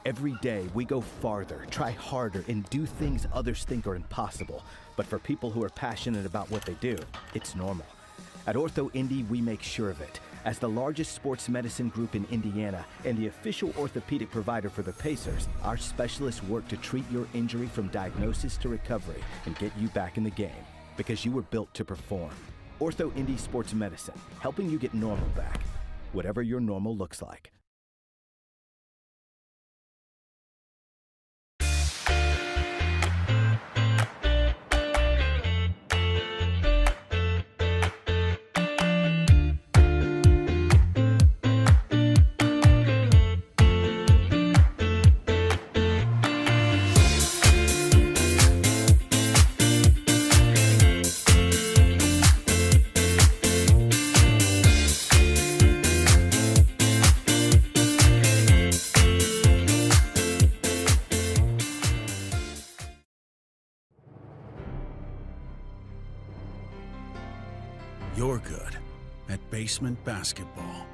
Every day we go farther, try harder, and do things others think are impossible. But for people who are passionate about what they do, it's normal. At Ortho Indy, we make sure of it. As the largest sports medicine group in Indiana and the official orthopedic provider for the Pacers, our specialists work to treat your injury from diagnosis to recovery and get you back in the game, because you were built to perform. Ortho Indy Sports Medicine, helping you get normal back, whatever your normal looks like. You're good at basement basketball.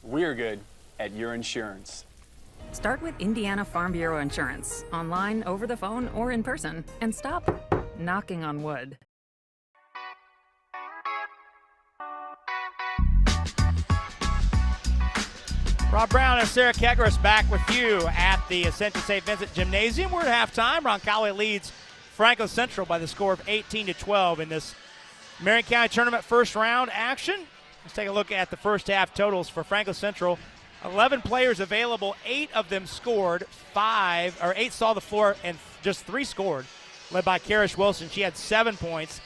We're good at your insurance. Start with Indiana Farm Bureau Insurance, online, over the phone, or in person, and stop knocking on wood. Rob Brown and Sarah Kegris back with you at the Ascension St. Vincent Gymnasium. We're at halftime. Roncalli leads Franklin Central by the score of 18-12 in this Marion County Tournament first round action. Let's take a look at the first half totals for Franklin Central. 11 players available, 8 of them scored, 8 saw the floor, and just 3 scored, led by Karis Wilson. She had 7 points,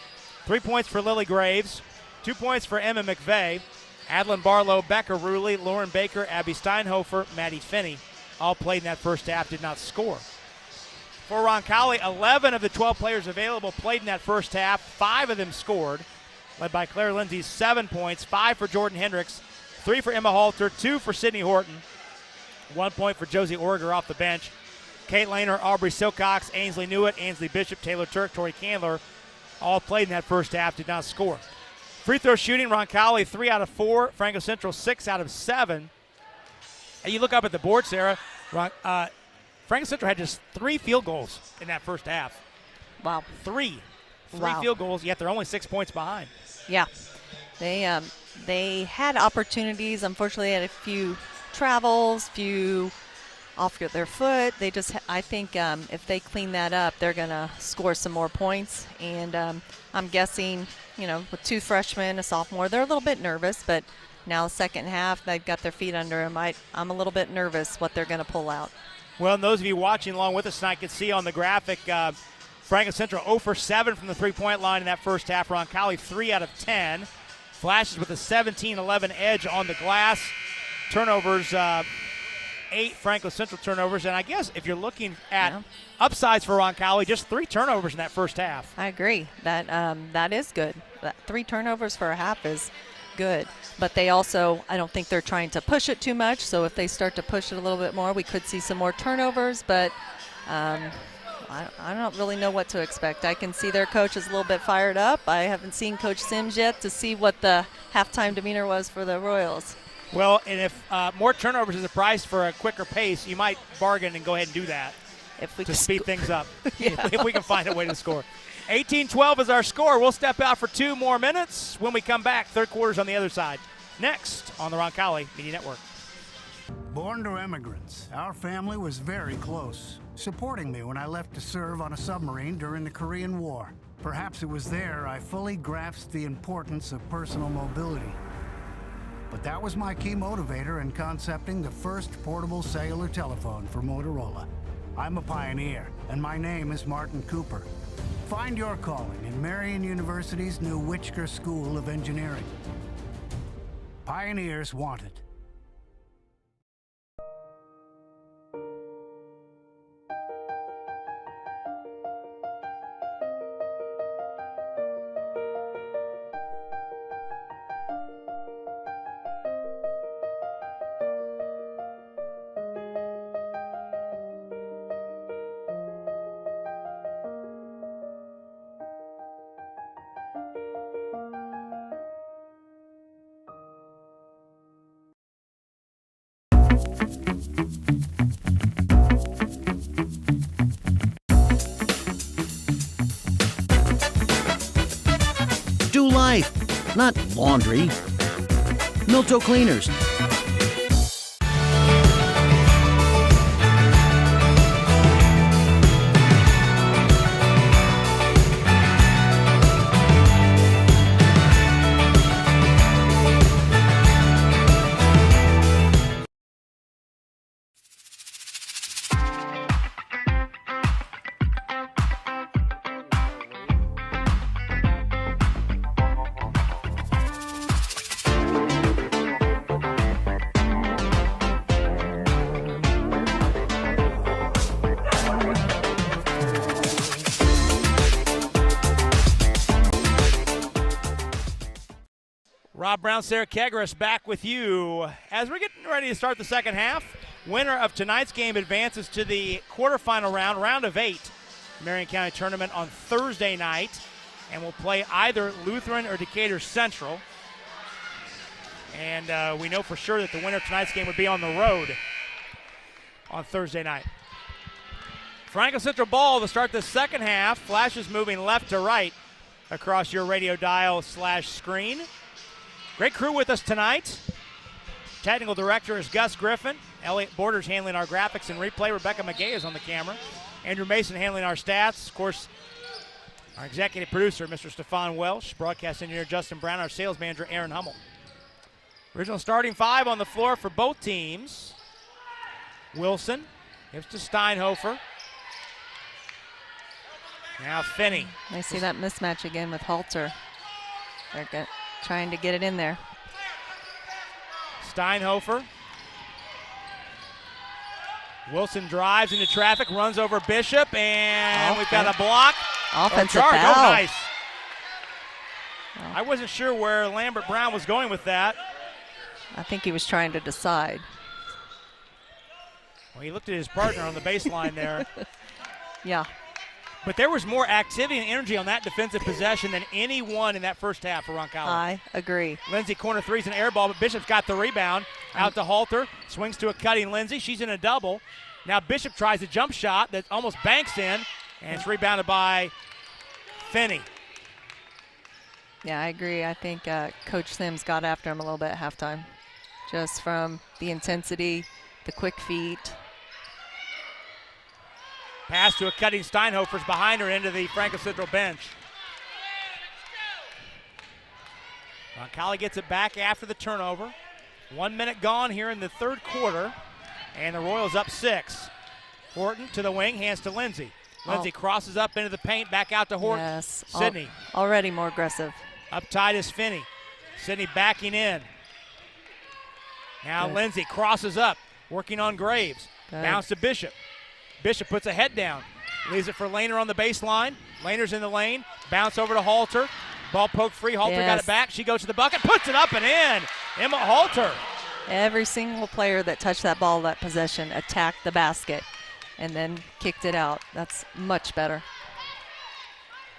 3 points for Lily Graves, 2 points for Emma McVeigh, Adeline Barlow, Becca Ruley, Lauren Baker, Abby Steinhofer, Maddie Finney, all played in that first half, did not score. For Roncalli, 11 of the 12 players available played in that first half, 5 of them scored, led by Claire Lindsay, 7 points, 5 for Jordan Hendricks, 3 for Emma Halter, 2 for Sydney Horton, 1 point for Josie Orger off the bench. Kate Lehner, Aubrey Silcox, Ainsley Newitt, Ainsley Bishop, Taylor Turk, Tori Candler, all played in that first half, did not score. Free throw shooting, Roncalli 3 out of 4, Franklin Central 6 out of 7. And you look up at the board, Sarah, Franklin Central had just 3 field goals in that first half. Wow. 3 Wow. field goals, yet they're only 6 points behind. Yeah. They had opportunities. Unfortunately, they had a few travels, few off their foot. They just, I think if they clean that up, they're going to score some more points. And I'm guessing, with 2 freshmen, a sophomore, they're a little bit nervous, but now second half, they've got their feet under them. I'm a little bit nervous what they're going to pull out. Well, and those of you watching along with us tonight can see on the graphic, Franklin Central 0 for 7 from the three-point line in that first half. Roncalli 3 out of 10. Flashes with a 17-11 edge on the glass. Turnovers, 8 Franklin Central turnovers. And I guess if you're looking at upsides for Roncalli, just 3 turnovers in that first half. I agree. That is good. 3 turnovers for a half is good. But they also, I don't think they're trying to push it too much. So if they start to push it a little bit more, we could see some more turnovers. But I don't really know what to expect. I can see their coach is a little bit fired up. I haven't seen Coach Sims yet to see what the halftime demeanor was for the Royals. Well, and if more turnovers is a price for a quicker pace, you might bargain and go ahead and do that if we to speed things up. Yeah. If we can find a way to score. 18-12 is our score. We'll step out for 2 more minutes. When we come back, third quarter's on the other side. Next on the Roncalli Media Network. Born to immigrants, our family was very close, supporting me when I left to serve on a submarine during the Korean War. Perhaps it was there I fully grasped the importance of personal mobility. But that was my key motivator in concepting the first portable cellular telephone for Motorola. I'm a pioneer, and my name is Martin Cooper. Find your calling in Marian University's new Witchker School of Engineering. Pioneers wanted. Do life, not laundry. Milto Cleaners. Rob Brown, Sarah Kegris back with you. As we're getting ready to start the second half, winner of tonight's game advances to the quarterfinal round of 8, Marion County Tournament on Thursday night, and will play either Lutheran or Decatur Central. And we know for sure that the winner of tonight's game would be on the road on Thursday night. Franklin Central ball to start the second half. Flashes moving left to right across your radio dial / screen. Great crew with us tonight. Technical director is Gus Griffin. Elliot Borders handling our graphics and replay. Rebecca McGay is on the camera. Andrew Mason handling our stats. Of course, our executive producer, Mr. Stefan Welsh. Broadcast engineer Justin Brown. Our sales manager, Aaron Hummel. Original starting 5 on the floor for both teams. Wilson gives to Steinhofer. Now Finney. I see that mismatch again with Halter. They're trying to get it in there. Steinhofer. Wilson drives into traffic, runs over Bishop, and we've got a block. Offensive charge. foul. Oh, nice. I wasn't sure where Lambert Brown was going with that. I think he was trying to decide. Well, he looked at his partner on the baseline there. Yeah. But there was more activity and energy on that defensive possession than anyone in that first half for Roncalli. I agree. Lindsay corner three's an air ball, but Bishop's got the rebound. Out to Halter, swings to a cutting Lindsay. She's in a double. Now Bishop tries a jump shot that almost banks in, and it's rebounded by Finney. Yeah, I agree. I think Coach Sims got after him a little bit at halftime, just from the intensity, the quick feet. Pass to a cutting Steinhofer's behind her into the Franklin Central bench. Roncalli gets it back after the turnover. 1 minute gone here in the third quarter, and the Royals up 6. Horton to the wing, hands to Lindsay. Lindsay crosses up into the paint, back out to Horton. Yes. Sidney. Already more aggressive. Up tight is Finney. Sidney backing in. Now Good. Lindsay crosses up, working on Graves. Good. Bounce to Bishop. Bishop puts a head down. Leaves it for Lehner on the baseline. Lehner's in the lane. Bounce over to Halter. Ball poked free. Halter got it back. She goes to the bucket, puts it up and in. Emma Halter. Every single player that touched that ball, that possession, attacked the basket and then kicked it out. That's much better.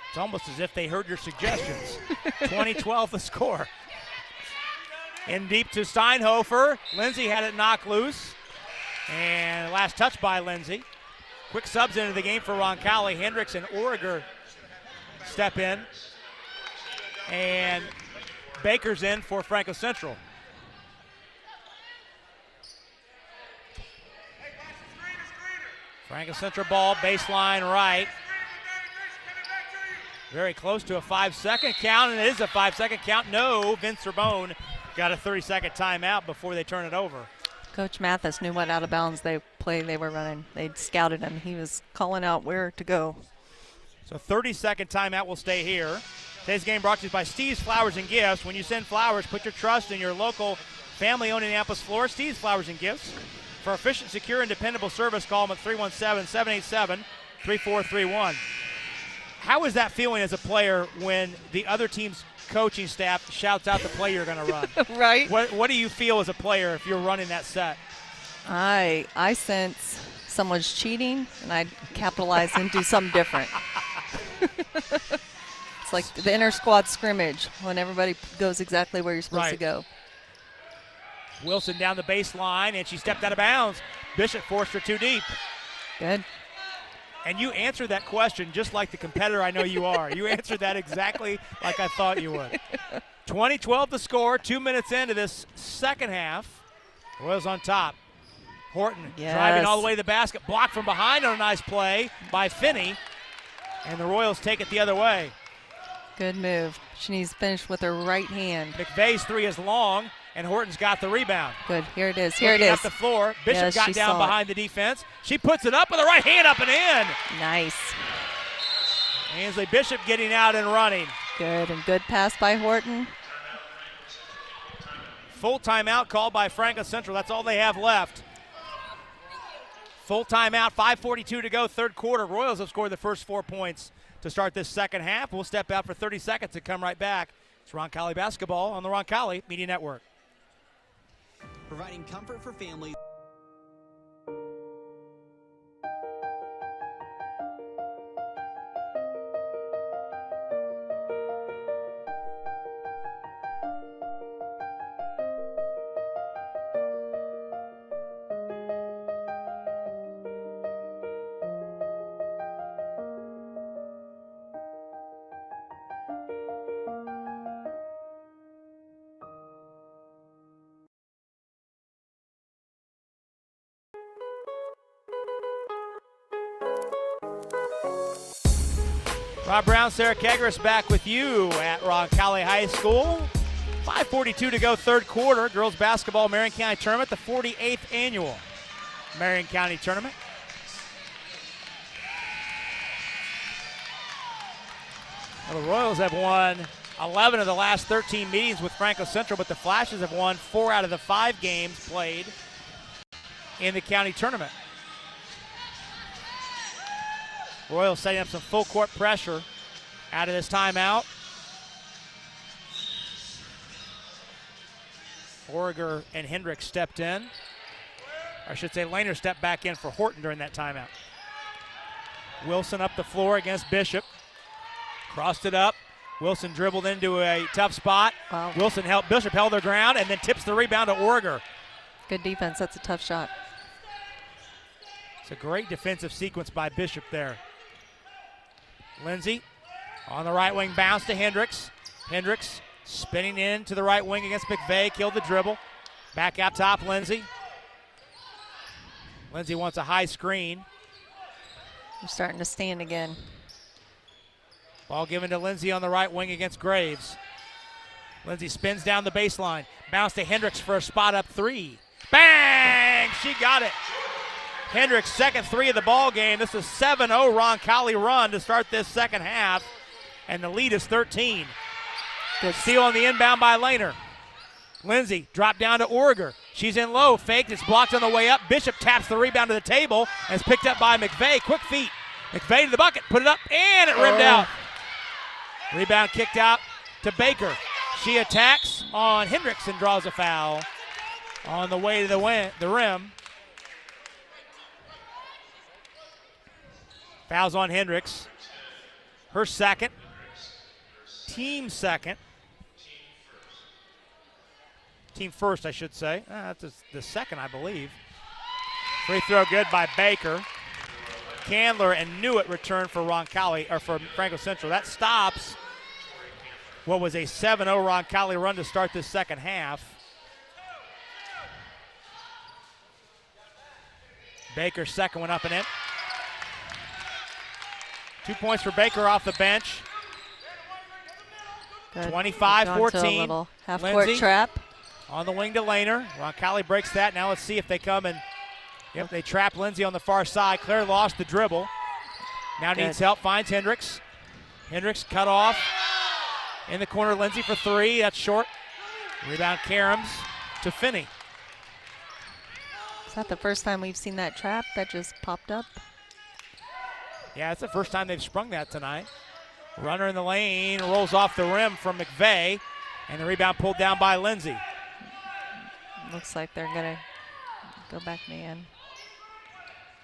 It's almost as if they heard your suggestions. 20-12 the score. In deep to Steinhofer. Lindsay had it knocked loose. And last touch by Lindsay. Quick subs into the game for Roncalli. Hendricks and Origer step in. And Baker's in for Franco Central. Franco Central ball, baseline right. Very close to a 5-second count, and it is a 5-second count. No, Vince Urbone got a 30-second timeout before they turn it over. Coach Mathis knew what out of bounds they were running. They'd scouted him. He was calling out where to go. So 30-second timeout will stay here. Today's game brought to you by Steve's Flowers and Gifts. When you send flowers, put your trust in your local family-owned Indianapolis florist, Steve's Flowers and Gifts. For efficient, secure, and dependable service, call them at 317-787-3431. How is that feeling as a player when the other team's coaching staff shouts out the play you're going to run? Right. What do you feel as a player if you're running that set? I sense someone's cheating, and I'd capitalize and do something different. It's like the inter-squad scrimmage when everybody goes exactly where you're supposed to go. Wilson down the baseline, and she stepped out of bounds. Bishop forced her too deep. Good. And you answered that question just like the competitor I know you are. You answered that exactly like I thought you would. 20-12 the score, 2 minutes into this second half. Royals on top. Horton driving all the way to the basket, blocked from behind on a nice play by Finney. And the Royals take it the other way. Good move. She needs to finish with her right hand. McVeigh's three is long, and Horton's got the rebound. Good. Here it is. Here Looking it is. up the floor. Bishop got down behind the defense. She puts it up with the right hand up and in. Nice. Ainsley Bishop getting out and running. Good, and good pass by Horton. Full timeout called by Franco Central. That's all they have left. Full timeout, 5:42 to go, third quarter. Royals have scored the first 4 points to start this second half. We'll step out for 30 seconds and come right back. It's Roncalli basketball on the Roncalli Media Network. Providing comfort for families. Rob Brown, Sarah Kegris back with you at Roncalli High School. 5:42 to go, third quarter. Girls basketball Marion County Tournament, the 48th annual Marion County Tournament. Well, the Royals have won 11 of the last 13 meetings with Franco Central, but the Flashes have won 4 out of the 5 games played in the county tournament. Royals setting up some full court pressure out of this timeout. Origer and Hendricks stepped in. I should say Lehner stepped back in for Horton during that timeout. Wilson up the floor against Bishop. Crossed it up. Wilson dribbled into a tough spot. Wow. Bishop held their ground and then tips the rebound to Origer. Good defense. That's a tough shot. It's a great defensive sequence by Bishop there. Lindsay on the right wing, bounce to Hendricks. Hendricks spinning in to the right wing against McVeigh, killed the dribble. Back out top, Lindsay. Lindsay wants a high screen. We're starting to stand again. Ball given to Lindsay on the right wing against Graves. Lindsay spins down the baseline. Bounce to Hendricks for a spot up three. Bang! She got it. Hendricks' second three of the ball game. This is 7-0 Roncalli run to start this second half, and the lead is 13. Good steal on the inbound by Lehner. Lindsay dropped down to Origer. She's in low, faked, it's blocked on the way up. Bishop taps the rebound to the table, and it's picked up by McVeigh. Quick feet. McVeigh to the bucket, put it up, and it rimmed out. Rebound kicked out to Baker. She attacks on Hendricks and draws a foul on the way to the rim. Fouls on Hendricks. Her second. Team second. Team first, I should say. That's the second, I believe. Free throw good by Baker. Candler and Newitt return for Roncalli, or for Franklin Central. That stops what was a 7-0 Roncalli run to start this second half. Baker's second one up and in. 2 points for Baker off the bench. 25-14. Half-court trap. On the wing to Lehner. Roncalli breaks that. Now let's see if they come and they trap Lindsay on the far side. Claire lost the dribble. Now needs help. Finds Hendricks. Hendricks cut off. In the corner, Lindsay for three. That's short. Rebound Karams to Finney. Is that the first time we've seen that trap that just popped up? Yeah, it's the first time they've sprung that tonight. Runner in the lane, rolls off the rim from McVeigh, and the rebound pulled down by Lindsay. Looks like they're going to go back man.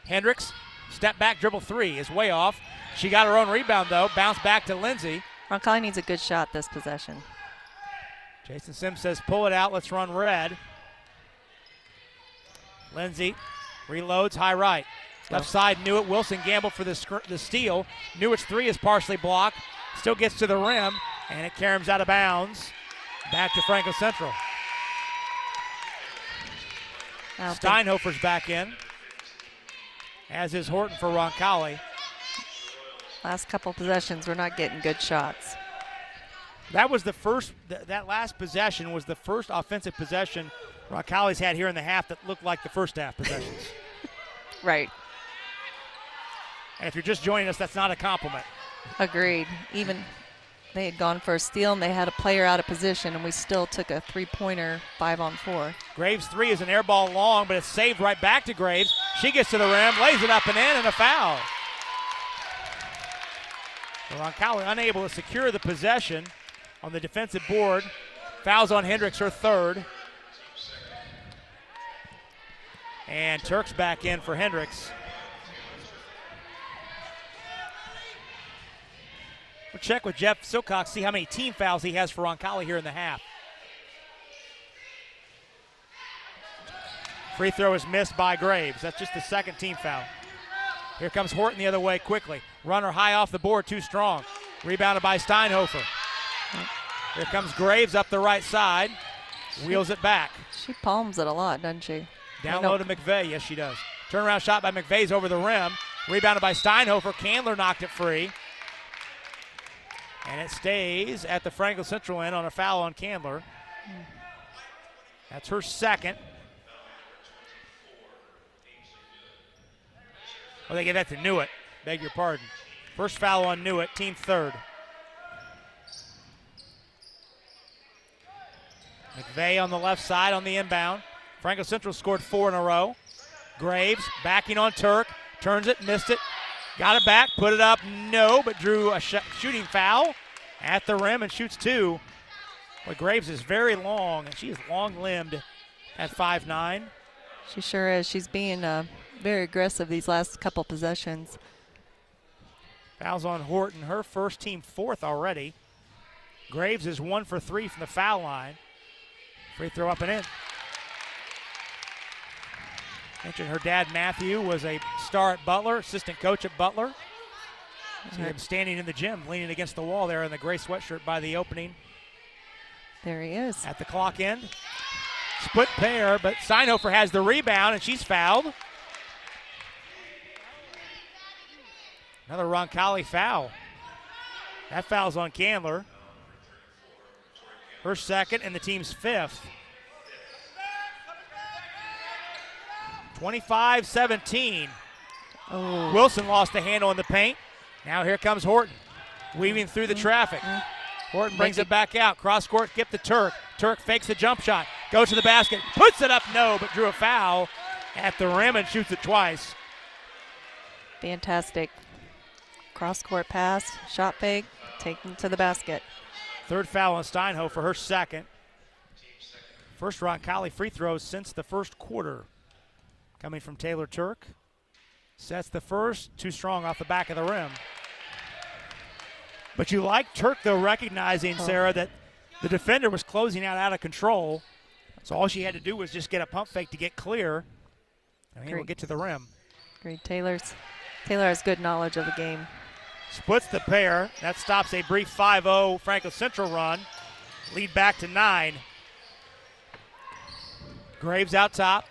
Hendricks, step back, dribble three is way off. She got her own rebound, though. Bounce back to Lindsay. Roncalli needs a good shot this possession. Jason Sims says, pull it out, let's run red. Lindsay reloads, high right. Left side, Newitt. Wilson gamble for the steal. Newitt's three is partially blocked. Still gets to the rim, and it caroms out of bounds. Back to Franklin Central. Steinhofer's back in, as is Horton for Roncalli. Last couple possessions, we're not getting good shots. That was the first, that last possession was the first offensive possession Roncalli's had here in the half that looked like the first half possessions. Right. And if you're just joining us, that's not a compliment. Agreed. Even they had gone for a steal and they had a player out of position, and we still took a three-pointer 5-on-4. Graves' three is an air ball long, but it's saved right back to Graves. She gets to the rim, lays it up and in, and a foul. Roncalli unable to secure the possession on the defensive board. Fouls on Hendricks, her third. And Turk's back in for Hendricks. We'll check with Jeff Silcox, see how many team fouls he has for Roncalli here in the half. Free throw is missed by Graves. That's just the second team foul. Here comes Horton the other way quickly. Runner high off the board, too strong. Rebounded by Steinhofer. Here comes Graves up the right side. Wheels it back. She palms it a lot, doesn't she? Down low to McVeigh. Yes, she does. Turnaround shot by McVeigh's over the rim. Rebounded by Steinhofer. Candler knocked it free. And it stays at the Franklin Central end on a foul on Candler. That's her second. Oh, they give that to Newitt. Beg your pardon. First foul on Newitt, team third. McVeigh on the left side on the inbound. Franklin Central scored 4 in a row. Graves backing on Turk. Turns it, missed it. Got it back, put it up, no, but drew a shooting foul at the rim and shoots two. But Graves is very long, and she is long-limbed at 5'9". She sure is. She's being very aggressive these last couple possessions. Fouls on Horton, her first, team fourth already. Graves is 1 for 3 from the foul line. Free throw up and in. Mentioned her dad, Matthew, was a star at Butler, assistant coach at Butler. See him standing in the gym, leaning against the wall there in the gray sweatshirt by the opening. There he is. At the clock end. Split pair, but Steinhofer has the rebound, and she's fouled. Another Roncalli foul. That foul's on Candler. Her second and the team's fifth. 25-17. Oh. Wilson lost the handle in the paint. Now here comes Horton, weaving through the traffic. Horton brings it back out. Cross court, skip to Turk. Turk fakes the jump shot, goes to the basket, puts it up, no, but drew a foul at the rim and shoots it twice. Fantastic. Cross court pass, shot fake, taken to the basket. Third foul on Steinhofer, her second. First Roncalli free throws since the first quarter. Coming from Taylor Turk. Sets the first, too strong off the back of the rim. But you like Turk, though, recognizing, Sarah, that the defender was closing out of control. So all she had to do was just get a pump fake to get clear. And he will get to the rim. Great. Taylor has good knowledge of the game. Splits the pair. That stops a brief 5-0 Franklin Central run. Lead back to 9. Graves out top.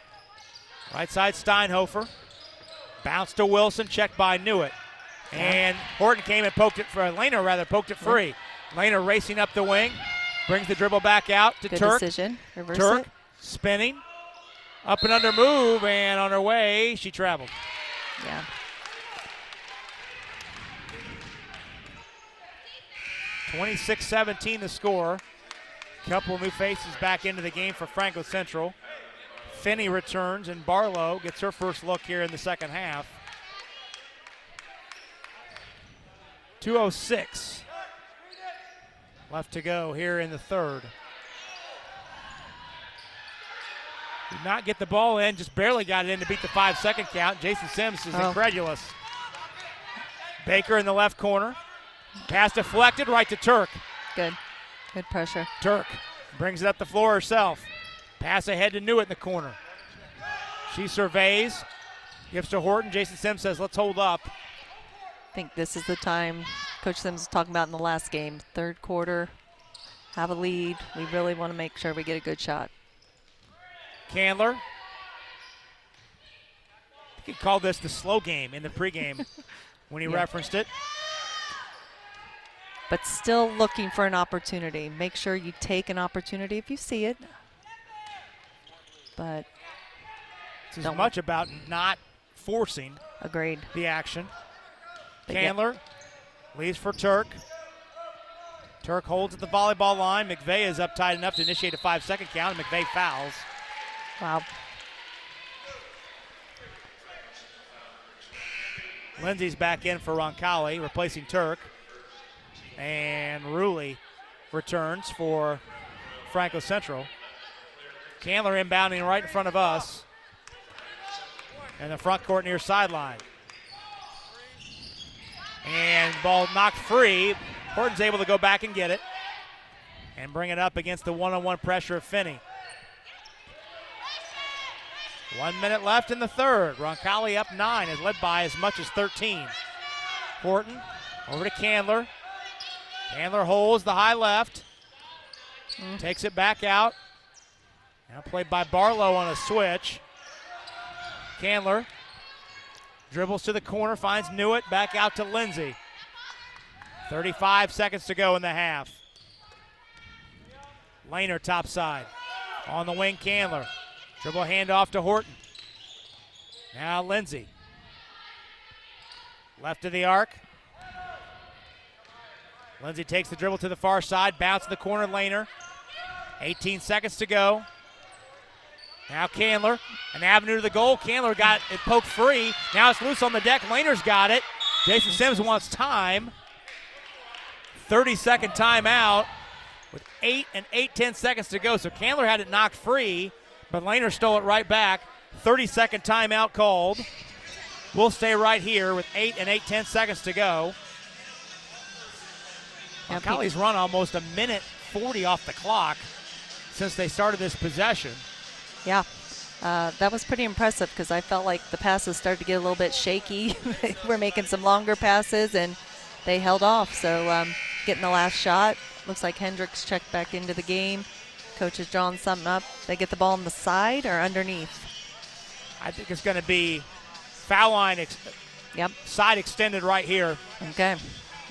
Right side Steinhofer. Bounce to Wilson, checked by Newitt. And Horton came and poked it for Lehner, poked it free. Lehner racing up the wing. Brings the dribble back out to Good Turk. decision. Reverse Turk it. spinning. Up and under move, and on her way, she traveled. Yeah. (26-17) the score. Couple new faces back into the game for Franklin Central. Finney returns, and Barlow gets her first look here in the second half. 2:06 left to go here in the third. Did not get the ball in, just barely got it in to beat the 5-second count. Jason Sims is incredulous. Baker in the left corner. Pass deflected right to Turk. Good pressure. Turk brings it up the floor herself. Pass ahead to Newitt in the corner. She surveys, gives to Horton. Jason Sims says, let's hold up. I think this is the time Coach Sims was talking about in the last game. Third quarter, have a lead. We really want to make sure we get a good shot. Candler. I think he called this the slow game in the pregame when he referenced it. But still looking for an opportunity. Make sure you take an opportunity if you see it. But it's as much about not forcing the action. Candler leaves for Turk. Turk holds at the volleyball line. McVeigh is up tight enough to initiate a 5-second count, and McVeigh fouls. Wow. Lindsay's back in for Roncalli, replacing Turk. And Rulli returns for Franklin Central. Candler inbounding right in front of us. And the front court near sideline. And ball knocked free. Horton's able to go back and get it. And bring it up against the one-on-one pressure of Finney. 1 minute left in the third. Roncalli up 9, is led by as much as 13. Horton over to Candler. Candler holds the high left. Takes it back out. Now played by Barlow on a switch. Candler dribbles to the corner, finds Newitt, back out to Lindsay. 35 seconds to go in the half. Lehner top side. On the wing, Candler. Dribble handoff to Horton. Now Lindsay. Left of the arc. Lindsay takes the dribble to the far side, bounce in the corner, Lehner. 18 seconds to go. Now Candler, an avenue to the goal. Candler got it poked free. Now it's loose on the deck. Lehner's got it. Jason Sims wants time. 30-second timeout with 8 and 8/10 seconds to go. So Candler had it knocked free, but Lehner stole it right back. 30-second timeout called. We'll stay right here with 8 and 8/10 seconds to go. Roncalli's run almost 1:40 off the clock since they started this possession. Yeah, that was pretty impressive because I felt like the passes started to get a little bit shaky. We're making some longer passes, and they held off. So getting the last shot. Looks like Hendricks checked back into the game. Coach has drawn something up. They get the ball on the side or underneath? I think it's going to be foul line side extended right here. Okay,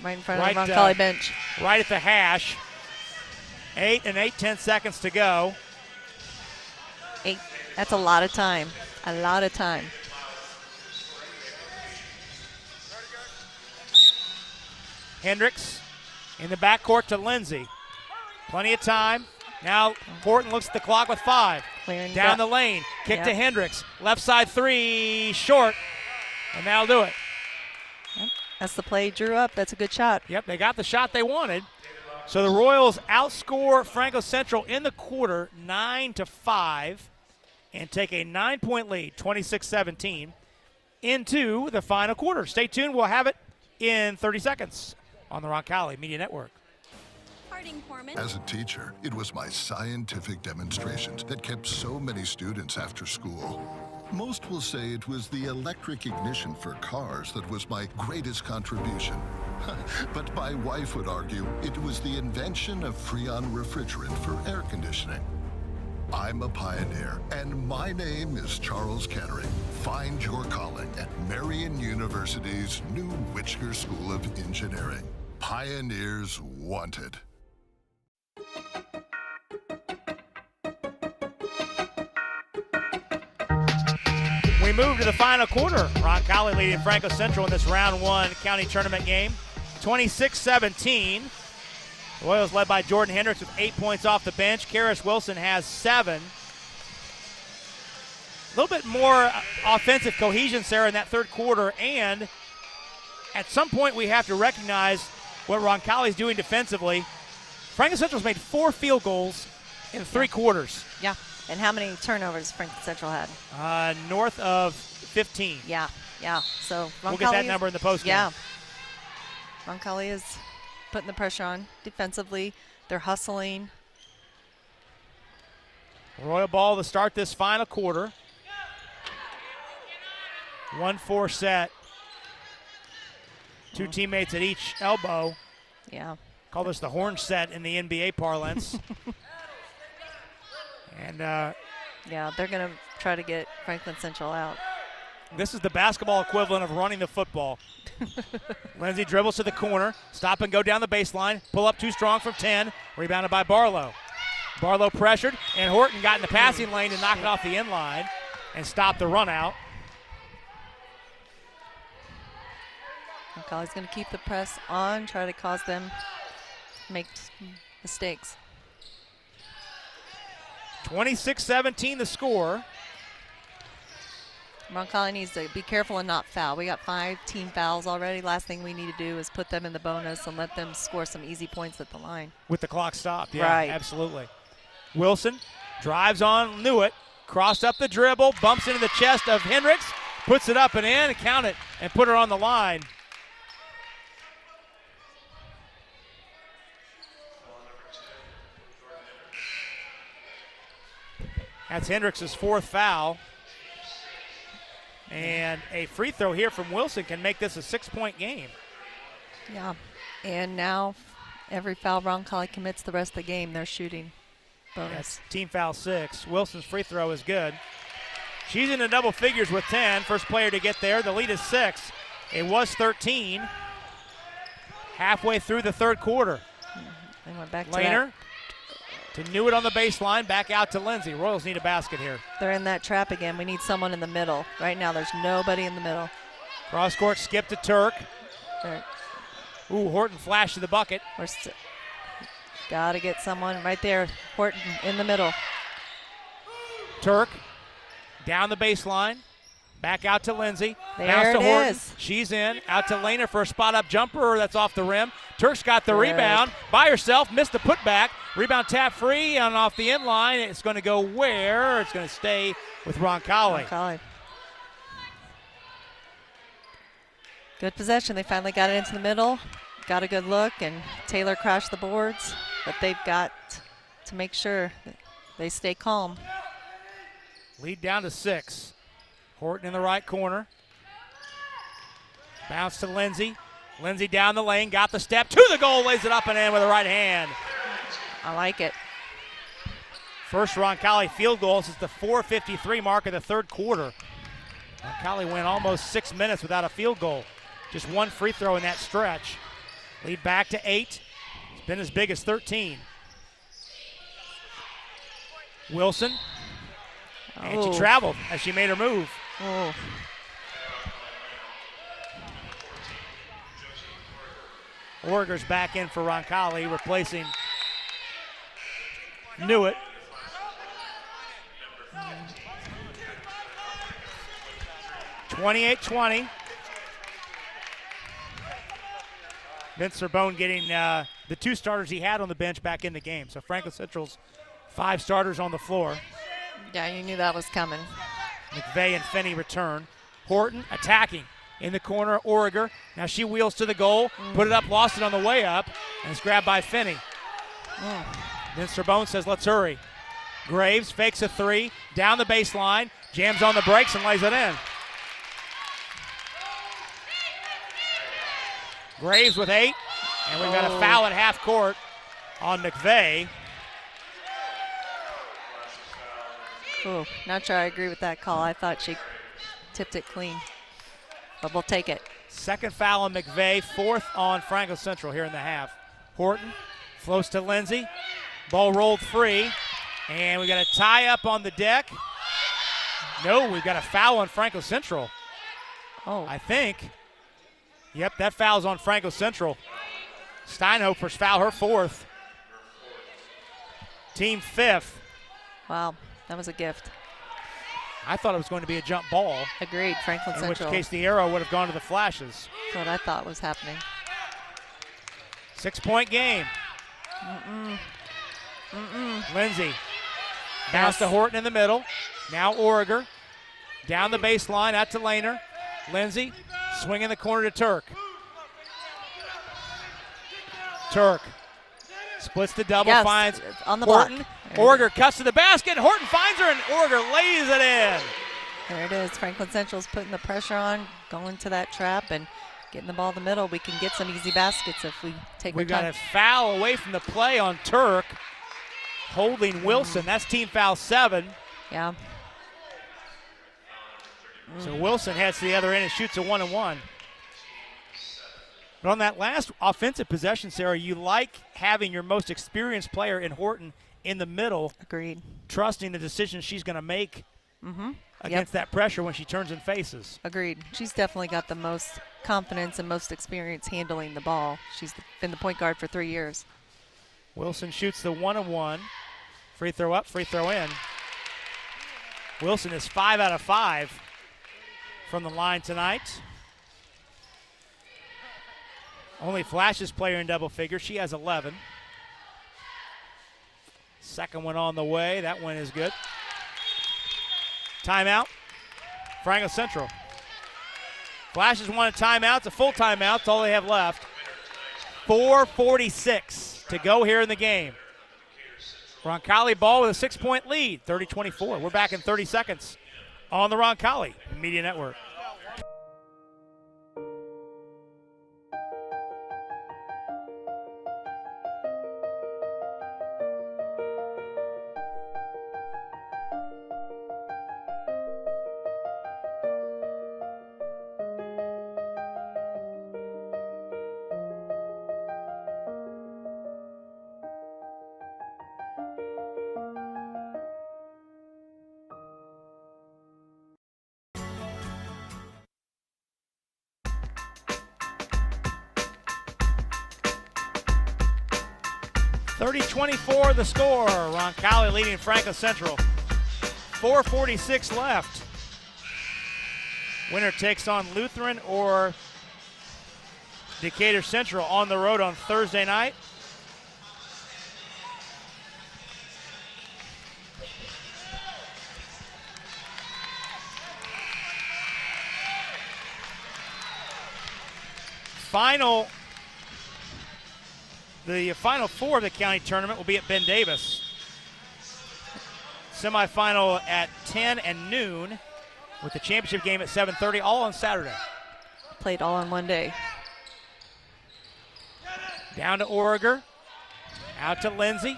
right in front of the Roncalli bench. Right at the hash. 8 and 8/10 seconds to go. 8, that's a lot of time. A lot of time. Hendricks in the backcourt to Lindsay. Plenty of time. Now Horton looks at the clock with 5. Down the lane. Kick to Hendricks. Left side 3, short. And that'll do it. Yep. That's the play Drew up. That's a good shot. Yep, they got the shot they wanted. So the Royals outscore Franklin Central in the quarter 9-5 and take a 9-point lead, 26-17, into the final quarter. Stay tuned. We'll have it in 30 seconds on the Roncalli Media Network. As a teacher, it was my scientific demonstrations that kept so many students after school. Most will say it was the electric ignition for cars that was my greatest contribution. But my wife would argue it was the invention of Freon refrigerant for air conditioning. I'm a pioneer, and my name is Charles Kettering. Find your calling at Marian University's new Witchker School of Engineering. Pioneers wanted. We move to the final quarter. Roncalli leading Franklin Central in this round 1 county tournament game, 26-17. Royals led by Jordan Hendricks with 8 points off the bench. Karis Wilson has 7. A little bit more offensive cohesion, Sarah, in that third quarter. And at some point we have to recognize what Roncalli is doing defensively. Franklin Central's made 4 field goals in 3 quarters. Yeah. And how many turnovers Franklin Central had? North of 15. Yeah. So we'll get that number in the postgame. Yeah. Roncalli is putting the pressure on defensively. They're hustling. Royal ball to start this final quarter. 1-4 set. 2 teammates at each elbow. Yeah. Call this the horn set in the NBA parlance. And yeah, they're going to try to get Franklin Central out. This is the basketball equivalent of running the football. Lindsay dribbles to the corner, stop and go down the baseline, pull up too strong from 10, rebounded by Barlow. Barlow pressured, and Horton got in the passing lane to knock it off the end line and stop the run out. Roncalli's going to keep the press on, try to cause them to make mistakes. 26-17 the score. Roncalli needs to be careful and not foul. We got 5 team fouls already. Last thing we need to do is put them in the bonus and let them score some easy points at the line. With the clock stopped, yeah, right. Absolutely. Wilson drives on, knew it, crossed up the dribble, bumps into the chest of Hendricks, puts it up and in, count it, and put her on the line. That's Hendricks' 4th foul. And a free throw here from Wilson can make this a 6-point game. Yeah, and now every foul Roncalli commits the rest of the game, they're shooting bonus. That's team foul 6. Wilson's free throw is good. She's into double figures with 10. First player to get there. The lead is 6. It was 13. Halfway through the third quarter. They went back to Laner to Newitt on the baseline, back out to Lindsay. Royals need a basket here. They're in that trap again. We need someone in the middle. Right now there's nobody in the middle. Cross court skip to Turk. Ooh, Horton flashed to the bucket. Got to get someone right there. Horton in the middle. Turk down the baseline. Back out to Lindsay. There Bounce to it Horton. is. She's in. Out to Laner for a spot-up jumper. That's off the rim. Turk's got the rebound by herself. Missed the putback. Rebound tap free and off the end line. It's going to go where? It's going to stay with Roncalli. Good possession. They finally got it into the middle. Got a good look, and Taylor crashed the boards. But they've got to make sure that they stay calm. Lead down to 6. Horton in the right corner. Bounce to Lindsay. Lindsay down the lane, got the step to the goal, lays it up and in with the right hand. I like it. First Roncalli field goal. This is the 4:53 mark of the third quarter. Roncalli went almost 6 minutes without a field goal. Just 1 free throw in that stretch. Lead back to 8. It's been as big as 13. Wilson. And she traveled as she made her move. Oh. Orger's back in for Roncalli, replacing Newitt. Mm. 28-20. Vince Sorbonne getting the 2 starters he had on the bench back in the game. So Franklin Central's 5 starters on the floor. Yeah, you knew that was coming. McVeigh and Finney return. Horton attacking in the corner. Origer. Now she wheels to the goal. Put it up, lost it on the way up, and it's grabbed by Finney. Then Sorbonne says, let's hurry. Graves fakes a 3, down the baseline, jams on the brakes and lays it in. Graves with 8, and we've got a foul at half court on McVeigh. Ooh, not sure I agree with that call. I thought she tipped it clean, but we'll take it. Second foul on McVeigh, 4th on Franklin Central here in the half. Horton floats to Lindsay. Ball rolled free, and we got a tie up on the deck. No, we've got a foul on Franklin Central. Oh. I think. Yep, that foul's on Franklin Central. Steinhofer's foul, her 4th. Team 5th. Wow, that was a gift. I thought it was going to be a jump ball. Agreed, Franklin Central. In which case the arrow would have gone to the Flashes. That's what I thought was happening. 6-point game. Lindsay. Bounce to Horton in the middle. Now Origer. Down the baseline, out to Lehner. Lindsay, swing in the corner to Turk. Turk splits the double, finds on the Horton. block. Origer cuts to the basket. Horton finds her, and Origer lays it in. There it is. Franklin Central's putting the pressure on, going to that trap, and getting the ball in the middle. We can get some easy baskets if we take our We've time. got a foul away from the play on Turk. Holding Wilson. That's team foul 7. Yeah. So Wilson heads to the other end and shoots a 1-and-1. But on that last offensive possession, Sarah, you like having your most experienced player in Horton in the middle. Agreed. Trusting the decision she's going to make against that pressure when she turns and faces. Agreed. She's definitely got the most confidence and most experience handling the ball. She's been the point guard for 3 years. Wilson shoots the 1-and-1. Free throw up, free throw in. Wilson is 5 out of 5 from the line tonight. Only Flashes player in double figures. She has 11. Second one on the way. That one is good. Timeout. Franklin Central. Flashes want a timeout. It's a full timeout. That's all they have left. 4:46 to go here in the game. Roncalli ball with a 6-point lead, 30-24. We're back in 30 seconds on the Roncalli Media Network. (30-24) the score. Roncalli leading Franklin Central. 4:46 left. Winner takes on Lutheran or Decatur Central on the road on Thursday night. The final 4 of the county tournament will be at Ben Davis. Semifinal at 10 and noon with the championship game at 7:30, all on Saturday. Played all in one day. Down to Origer. Out to Lindsay.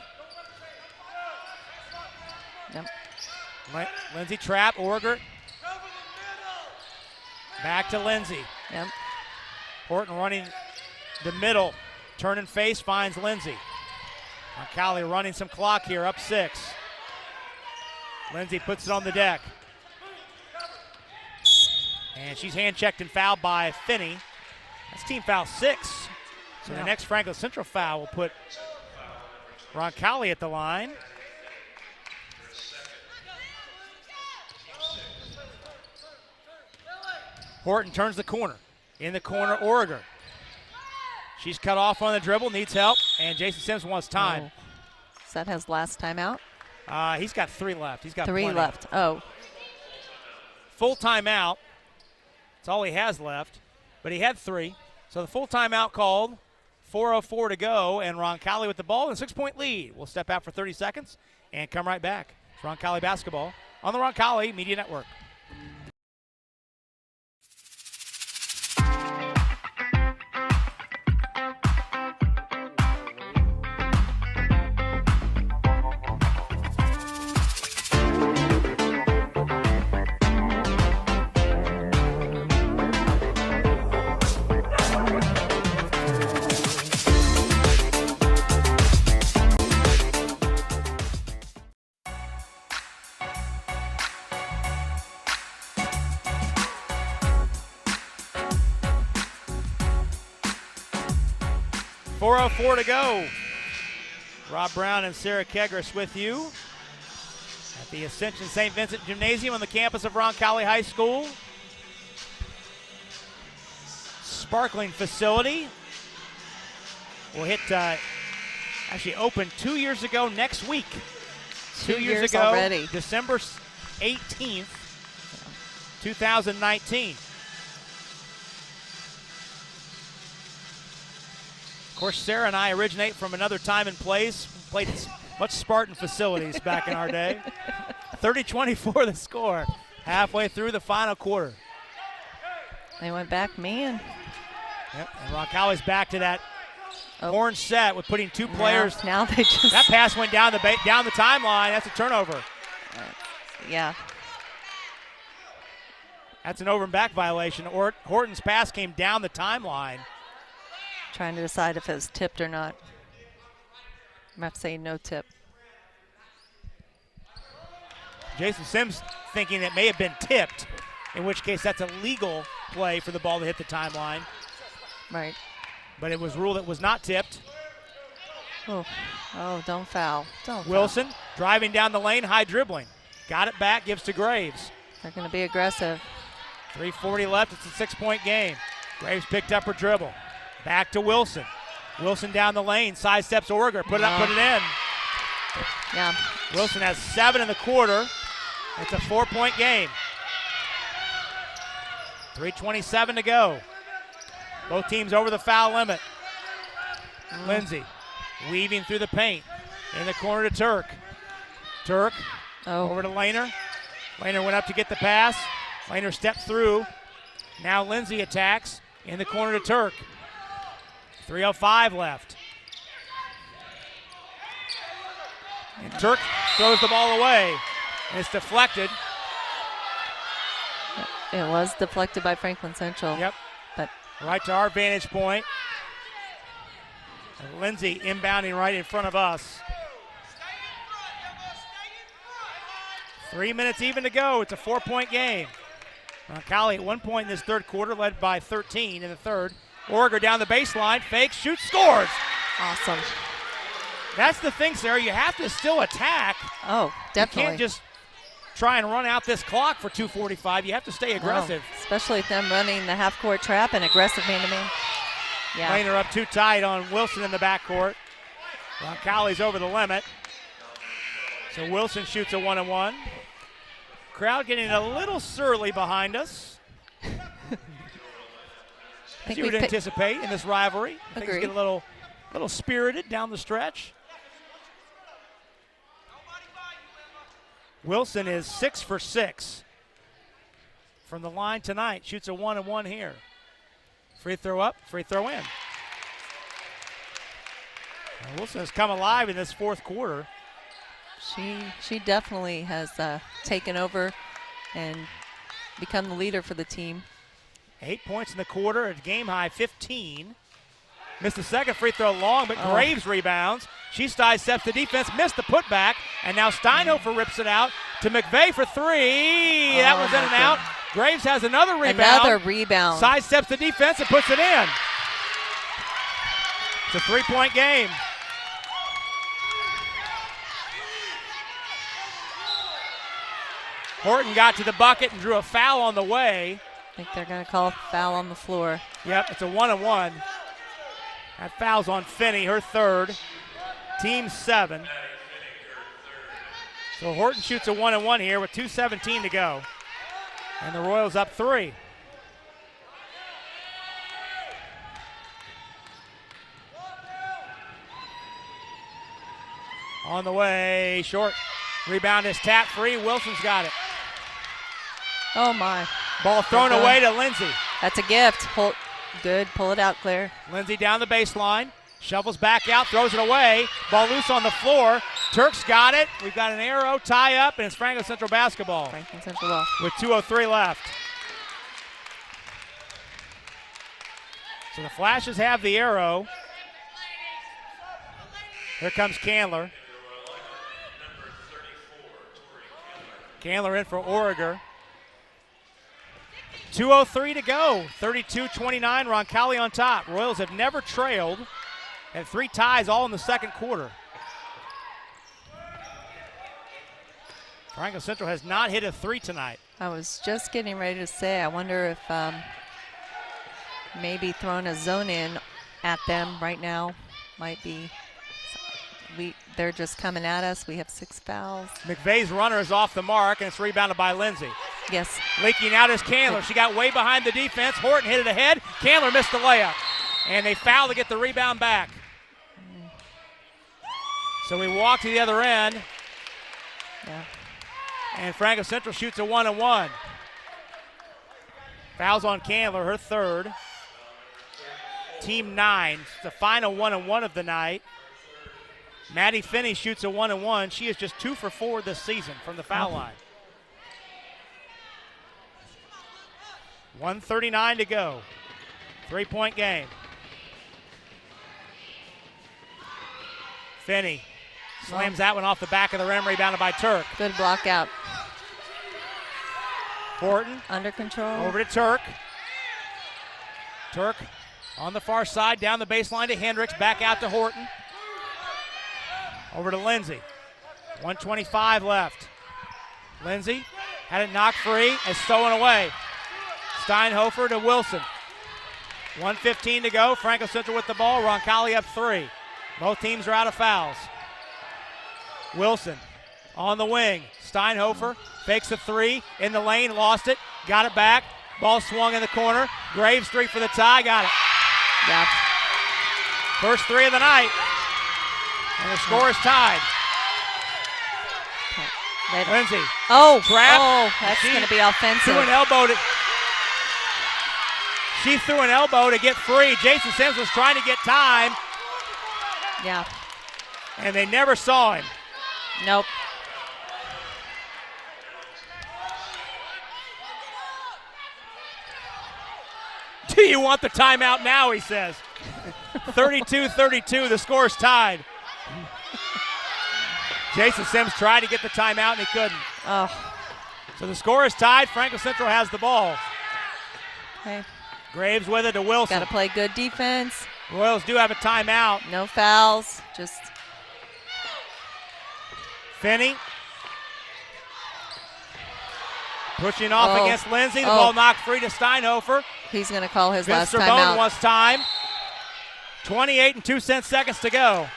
Yep. Lindsay trap, Origer. Back to Lindsay. Yep. Horton running the middle. Turn and face, finds Lindsay. Roncalli running some clock here, up 6. Lindsay puts it on the deck. And she's hand-checked and fouled by Finney. That's team foul 6. So the next Franklin Central foul will put Roncalli at the line. Horton turns the corner. In the corner, Origer. She's cut off on the dribble, needs help, and Jason Sims wants time. That has last timeout. He's got 3 left. He's got 3 plenty. left. Oh. Full timeout. That's all he has left, but he had 3. So the full timeout called. 4:04 to go, and Roncalli with the ball and a 6-point lead. We'll step out for 30 seconds and come right back. It's Roncalli basketball on the Roncalli Media Network. .404 to go. Rob Brown and Sarah Kegris with you at the Ascension St. Vincent Gymnasium on the campus of Roncalli High School. Sparkling facility. Will hit, actually opened 2 years ago next week. 2 years ago, already. December 18th, 2019. Of course, Sarah and I originate from another time and place. Played much Spartan facilities back in our day. 30-24 the score. Halfway through the final quarter. They went back, man. Yep, and Roncalli's back to that horn set with putting 2 players. Now they just. That pass went down the timeline. That's a turnover. Yeah. That's an over and back violation. Horton's pass came down the timeline. Trying to decide if it was tipped or not. I'm have to say no tip. Jason Sims thinking it may have been tipped, in which case that's a legal play for the ball to hit the timeline. Right. But it was ruled it was not tipped. Oh, don't foul. Wilson driving down the lane, high dribbling. Got it back, gives to Graves. They're going to be aggressive. 3:40 left, it's a 6-point game. Graves picked up her dribble. Back to Wilson. Wilson down the lane, sidesteps Orger, put it up, put it in. Yeah. Wilson has 7 in the quarter. It's a 4-point game. 3:27 to go. Both teams over the foul limit. Lindsay weaving through the paint. In the corner to Turk. Turk over to Lehner. Lehner went up to get the pass. Lehner stepped through. Now Lindsay attacks in the corner to Turk. 3:05 left. And Turk throws the ball away. And it's deflected. It was deflected by Franklin Central. Yep. But right to our vantage point. And Lindsay inbounding right in front of us. 3 minutes even to go. It's a 4-point game. Roncalli at one point in this third quarter led by 13 in the third. Orger down the baseline, fakes, shoots, scores. Awesome. That's the thing, Sarah. You have to still attack. Oh, definitely. You can't just try and run out this clock for 2:45. You have to stay aggressive. No, especially with them running the half-court trap and aggressive man-to-man. Yeah. Lehner up too tight on Wilson in the backcourt. Roncalli's over the limit. So Wilson shoots a 1-and-1. Crowd getting a little surly behind us. As you would anticipate in this rivalry. Things get a little spirited down the stretch. Wilson is 6 for 6 from the line tonight. Shoots a 1-and-1 here. Free throw up, free throw in. And Wilson has come alive in this fourth quarter. She definitely has taken over and become the leader for the team. 8 points in the quarter, a game high 15. Missed the second free throw long, but Graves rebounds. She sidesteps the defense, missed the putback, and now Steinhofer rips it out to McVeigh for 3. That was in and out. Graves has another rebound. Another rebound. Sidesteps the defense and puts it in. It's a 3-point game. Horton got to the bucket and drew a foul on the way. I think they're going to call a foul on the floor. Yep, it's a 1-and-1. That foul's on Finney, her third. Team 7. So Horton shoots a 1-and-1 here with 2:17 to go. And the Royals up 3. On the way, short. Rebound is tapped free. Wilson's got it. Oh, my. Ball thrown away to Lindsay. That's a gift. Good. Pull it out, Claire. Lindsay down the baseline. Shovels back out, throws it away. Ball loose on the floor. Turk's got it. We've got an arrow, tie up, and it's Franklin Central basketball. Franklin Central ball. With 2:03 left. So the Flashes have the arrow. Here comes Candler. Candler in for Origer. 2:03 to go. 32-29, Roncalli on top. Royals have never trailed. Had 3 ties all in the second quarter. Franklin Central has not hit a 3 tonight. I was just getting ready to say, I wonder if maybe throwing a zone in at them right now might be. They're just coming at us. We have 6 fouls. McVeigh's runner is off the mark, and it's rebounded by Lindsay. Yes. Leaking out is Candler. She got way behind the defense. Horton hit it ahead. Candler missed the layup. And they foul to get the rebound back. So we walk to the other end. Yeah. And Franklin Central shoots a 1-and-1. Fouls on Candler, her third. Team 9. It's the final 1-and-1 of the night. Maddie Finney shoots a 1-and-1. She is just 2 for 4 this season from the foul line. 1:39 to go. 3-point game. Finney slams that one off the back of the rim, rebounded by Turk. Good block out. Horton. Under control. Over to Turk. Turk on the far side, down the baseline to Hendricks, back out to Horton. Over to Lindsay. 1:25 left. Lindsay had it knocked free and stolen away. Steinhofer to Wilson. 1:15 to go. Franklin Central with the ball. Roncalli up 3. Both teams are out of fouls. Wilson on the wing. Steinhofer fakes a 3 in the lane, lost it, got it back. Ball swung in the corner. Graves 3 for the tie, got it. Yeah. First 3 of the night. And the score is tied. Okay. Lindsay. Oh, trap. Oh, that's going to be offensive. She threw an elbow to get free. Jason Sims was trying to get time. Yeah. And they never saw him. Nope. Do you want the timeout now, he says. 32-32, the score's tied. Jason Sims tried to get the timeout and he couldn't. Oh. So the score is tied. Franklin Central has the ball. Okay. Graves with it to Wilson. Got to play good defense. Royals do have a timeout. No fouls. Just Finney. Pushing off against Lindsay. The ball knocked free to Steinhofer. He's going to call his Vince last Turbone timeout. wants time. 28 and 2 seconds to go.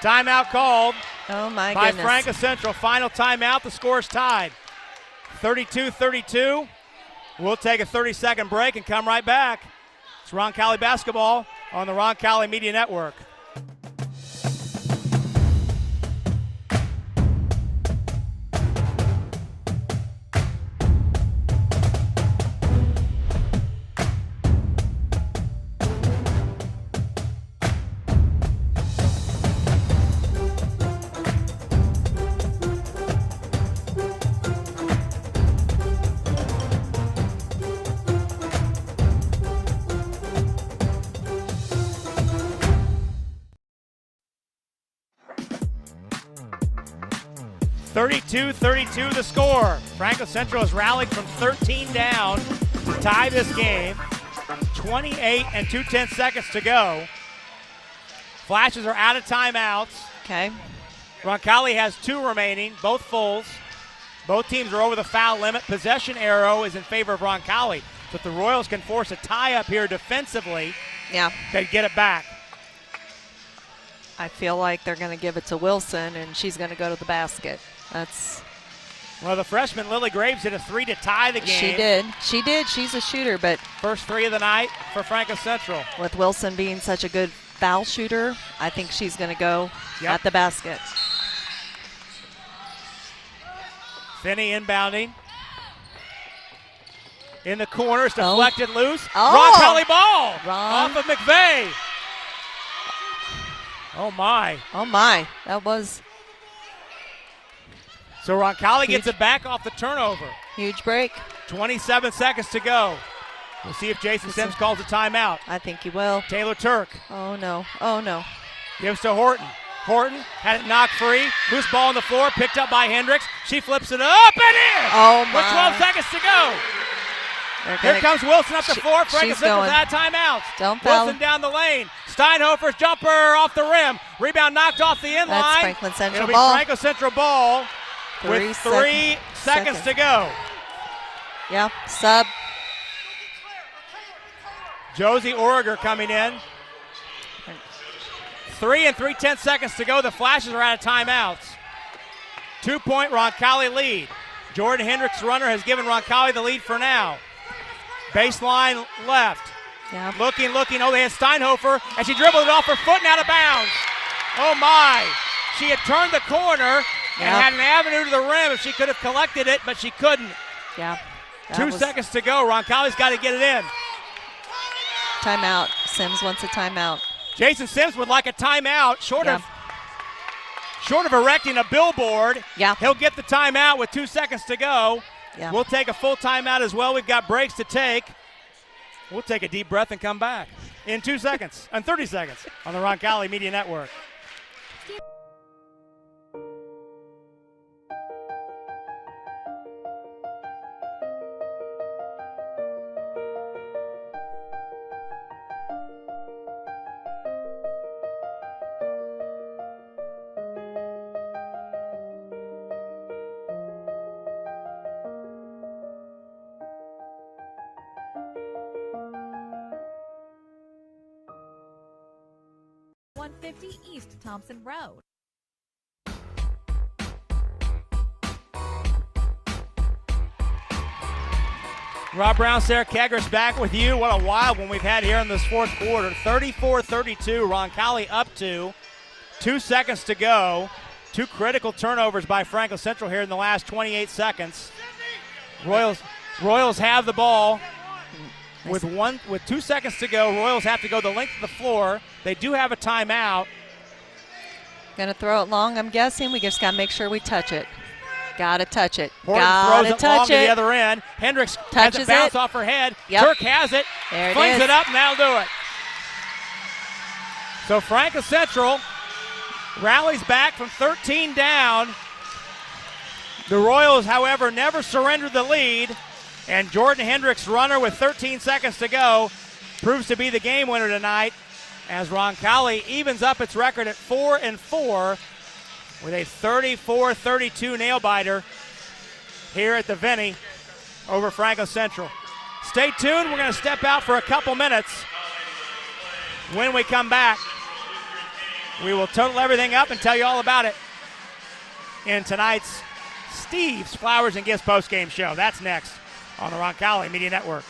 Timeout called by goodness. Franklin Central. Final timeout. The score's tied. 32-32. We'll take a 30-second break and come right back. It's Roncalli basketball on the Roncalli Media Network. (32-32) the score. Franklin Central has rallied from 13 down to tie this game. 28 and 2/10 seconds to go. Flashes are out of timeouts. Okay. Roncalli has 2 remaining, both fulls. Both teams are over the foul limit. Possession arrow is in favor of Roncalli. So if the Royals can force a tie up here defensively, yeah, they get it back. I feel like they're going to give it to Wilson, and she's going to go to the basket. That's. Well, the freshman Lily Graves hit a 3 to tie the game. She did. She did. She's a shooter, but first 3 of the night for Franco Central. With Wilson being such a good foul shooter, I think she's going to go at the basket. Finney inbounding. In the corner, it's deflected loose. Oh. Roncalli ball Ron. off of McVeigh. Oh, my. Oh, my. That was. So Roncalli gets it back off the turnover. Huge break. 27 seconds to go. We'll see if Jason Sims calls a timeout. I think he will. Taylor Turk. Oh, no. Oh, no. Gives to Horton. Horton had it knocked free. Loose ball on the floor, picked up by Hendricks. She flips it up and in. Oh, my. With 12 seconds to go. Here comes Wilson up the floor. Franco Central's out of timeouts. Don't foul. Wilson down the lane. Steinhofer's jumper off the rim. Rebound knocked off the end That's line. Franklin Central It'll be ball. Franco Central ball with 3 seconds to go. Yeah, sub. Josie Origer coming in. 3 and 3/10 seconds to go. The Flashes are out of timeouts. 2-point Roncalli lead. Jordan Hendricks' runner has given Roncalli the lead for now. Baseline left. Yeah. Looking. Oh, they had Steinhofer, and she dribbled it off her foot and out of bounds. Oh, my. She had turned the corner and had an avenue to the rim if she could have collected it, but she couldn't. Yeah. 2 seconds to go. Roncalli's got to get it in. Timeout. Sims wants a timeout. Jason Sims would like a timeout, short of erecting a billboard. Yeah. He'll get the timeout with 2 seconds to go. Yeah. We'll take a full timeout as well. We've got breaks to take. We'll take a deep breath and come back in 2 seconds and 30 seconds on the Roncalli Media Network. East Thompson Road. Rob Brown, Sarah Kegris back with you. What a wild one we've had here in this fourth quarter. 34-32, Roncalli up 2 seconds to go. 2 critical turnovers by Franco Central here in the last 28 seconds. Royals have the ball. With 2 seconds to go, Royals have to go the length of the floor. They do have a timeout. Gonna throw it long, I'm guessing. We just gotta make sure we touch it. Gotta touch it. Horton Gotta throws it touch long it. to the other end. Hendricks has it bounce off her head. Yep. Turk has it. There it flings is. it up, and that'll do it. So Franco Central rallies back from 13 down. The Royals, however, never surrendered the lead. And Jordan Hendricks' runner with 13 seconds to go proves to be the game winner tonight as Roncalli evens up its record at 4-4 with a 34-32 nail-biter here at the Vinny over Franco Central. Stay tuned. We're going to step out for a couple minutes. When we come back, we will total everything up and tell you all about it in tonight's Steve's Flowers and Gifts postgame show. That's next on the Roncalli Media Network.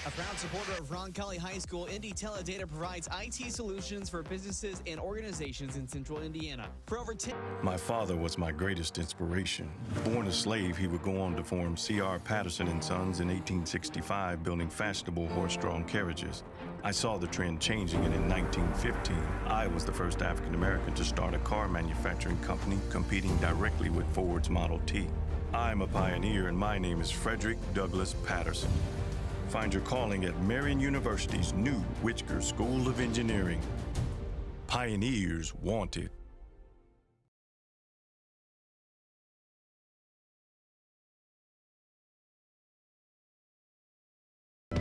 A proud supporter of Roncalli High School, Indy Teledata provides IT solutions for businesses and organizations in central Indiana. For over 10 My father was my greatest inspiration. Born a slave, he would go on to form C.R. Patterson and Sons in 1865, building fashionable horse-drawn carriages. I saw the trend changing, and in 1915, I was the first African-American to start a car manufacturing company competing directly with Ford's Model T. I'm a pioneer, and my name is Frederick Douglass Patterson. Find your calling at Marion University's new Whitsker School of Engineering. Pioneers wanted.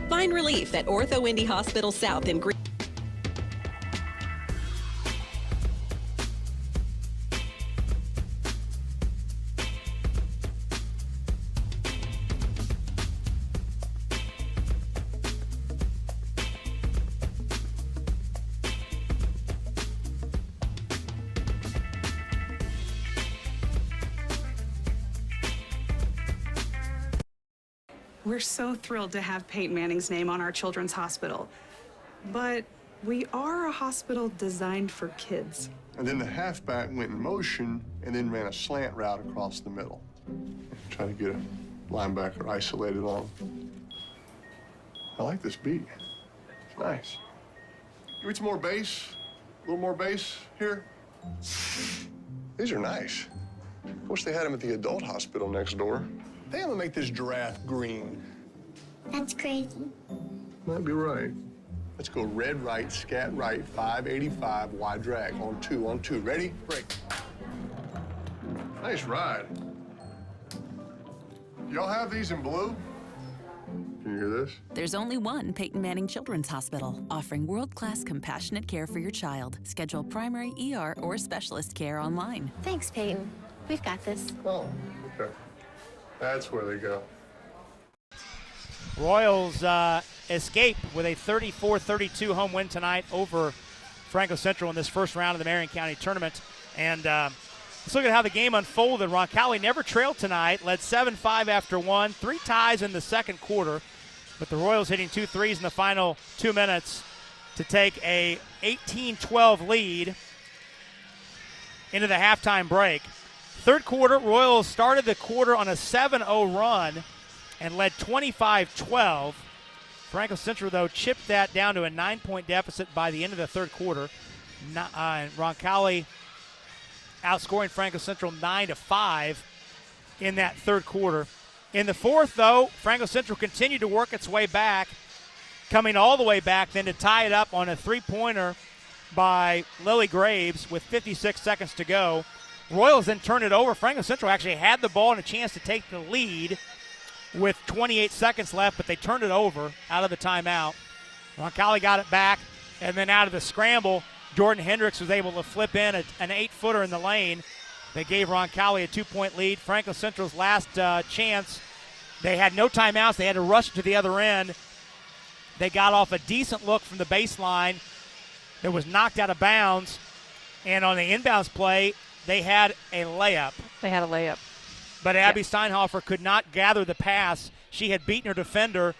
Find relief at Ortho Indy Hospital South in Green. We're so thrilled to have Peyton Manning's name on our children's hospital. But we are a hospital designed for kids. And then the halfback went in motion and then ran a slant route across the middle. Try to get a linebacker isolated on him. I like this beat. It's nice. Give me some more bass. A little more bass here. These are nice. Wish they had them at the adult hospital next door. They have to make this giraffe green. That's crazy. Might be right. Let's go red right, scat right, 585, wide drag. On two. Ready? Break. Nice ride. Y'all have these in blue? Can you hear this? There's only one Peyton Manning Children's Hospital, offering world-class compassionate care for your child. Schedule primary ER or specialist care online. Thanks, Peyton. We've got this. Oh, okay. That's where they go. Royals escape with a 34-32 home win tonight over Franklin Central in this first round of the Marion County Tournament. And let's look at how the game unfolded. Roncalli never trailed tonight, led 7-5 after one, 3 ties in the second quarter. But the Royals hitting 2 threes in the final 2 minutes to take a 18-12 lead into the halftime break. Third quarter, Royals started the quarter on a 7-0 run and led 25-12. Franklin Central, though, chipped that down to a 9-point deficit by the end of the third quarter. Roncalli outscoring Franklin Central 9-5 in that third quarter. In the fourth, though, Franklin Central continued to work its way back, coming all the way back then to tie it up on a three-pointer by Lily Graves with 56 seconds to go. Royals then turned it over. Franklin Central actually had the ball and a chance to take the lead with 28 seconds left, but they turned it over out of the timeout. Roncalli got it back, and then out of the scramble, Jordan Hendricks was able to flip in an 8-footer in the lane. They gave Roncalli a 2-point lead. Franklin Central's last chance, they had no timeouts. They had to rush it to the other end. They got off a decent look from the baseline that was knocked out of bounds, and on the inbounds play, they had a layup. But Abby Steinhofer could not gather the pass. She had beaten her defender,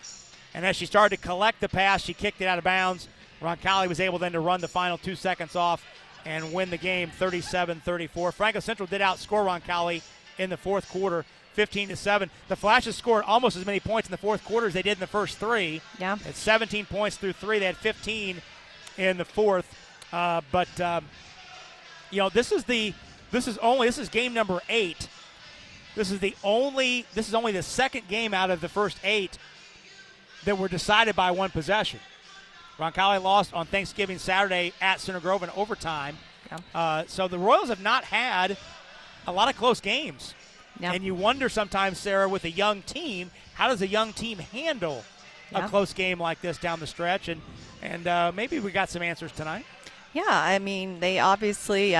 and as she started to collect the pass, she kicked it out of bounds. Roncalli was able then to run the final 2 seconds off and win the game 37-34. Franklin Central did outscore Roncalli in the fourth quarter, 15-7. The Flashes scored almost as many points in the fourth quarter as they did in the first three. Yeah. At 17 points through three. They had 15 in the fourth. This is game number 8. This is only the second game out of the first 8 that were decided by one possession. Roncalli lost on Thanksgiving Saturday at Center Grove in overtime. Yeah. So the Royals have not had a lot of close games. Yeah. And you wonder sometimes, Sarah, with a young team, how does a young team handle a close game like this down the stretch? And maybe we got some answers tonight. Yeah, I mean, they obviously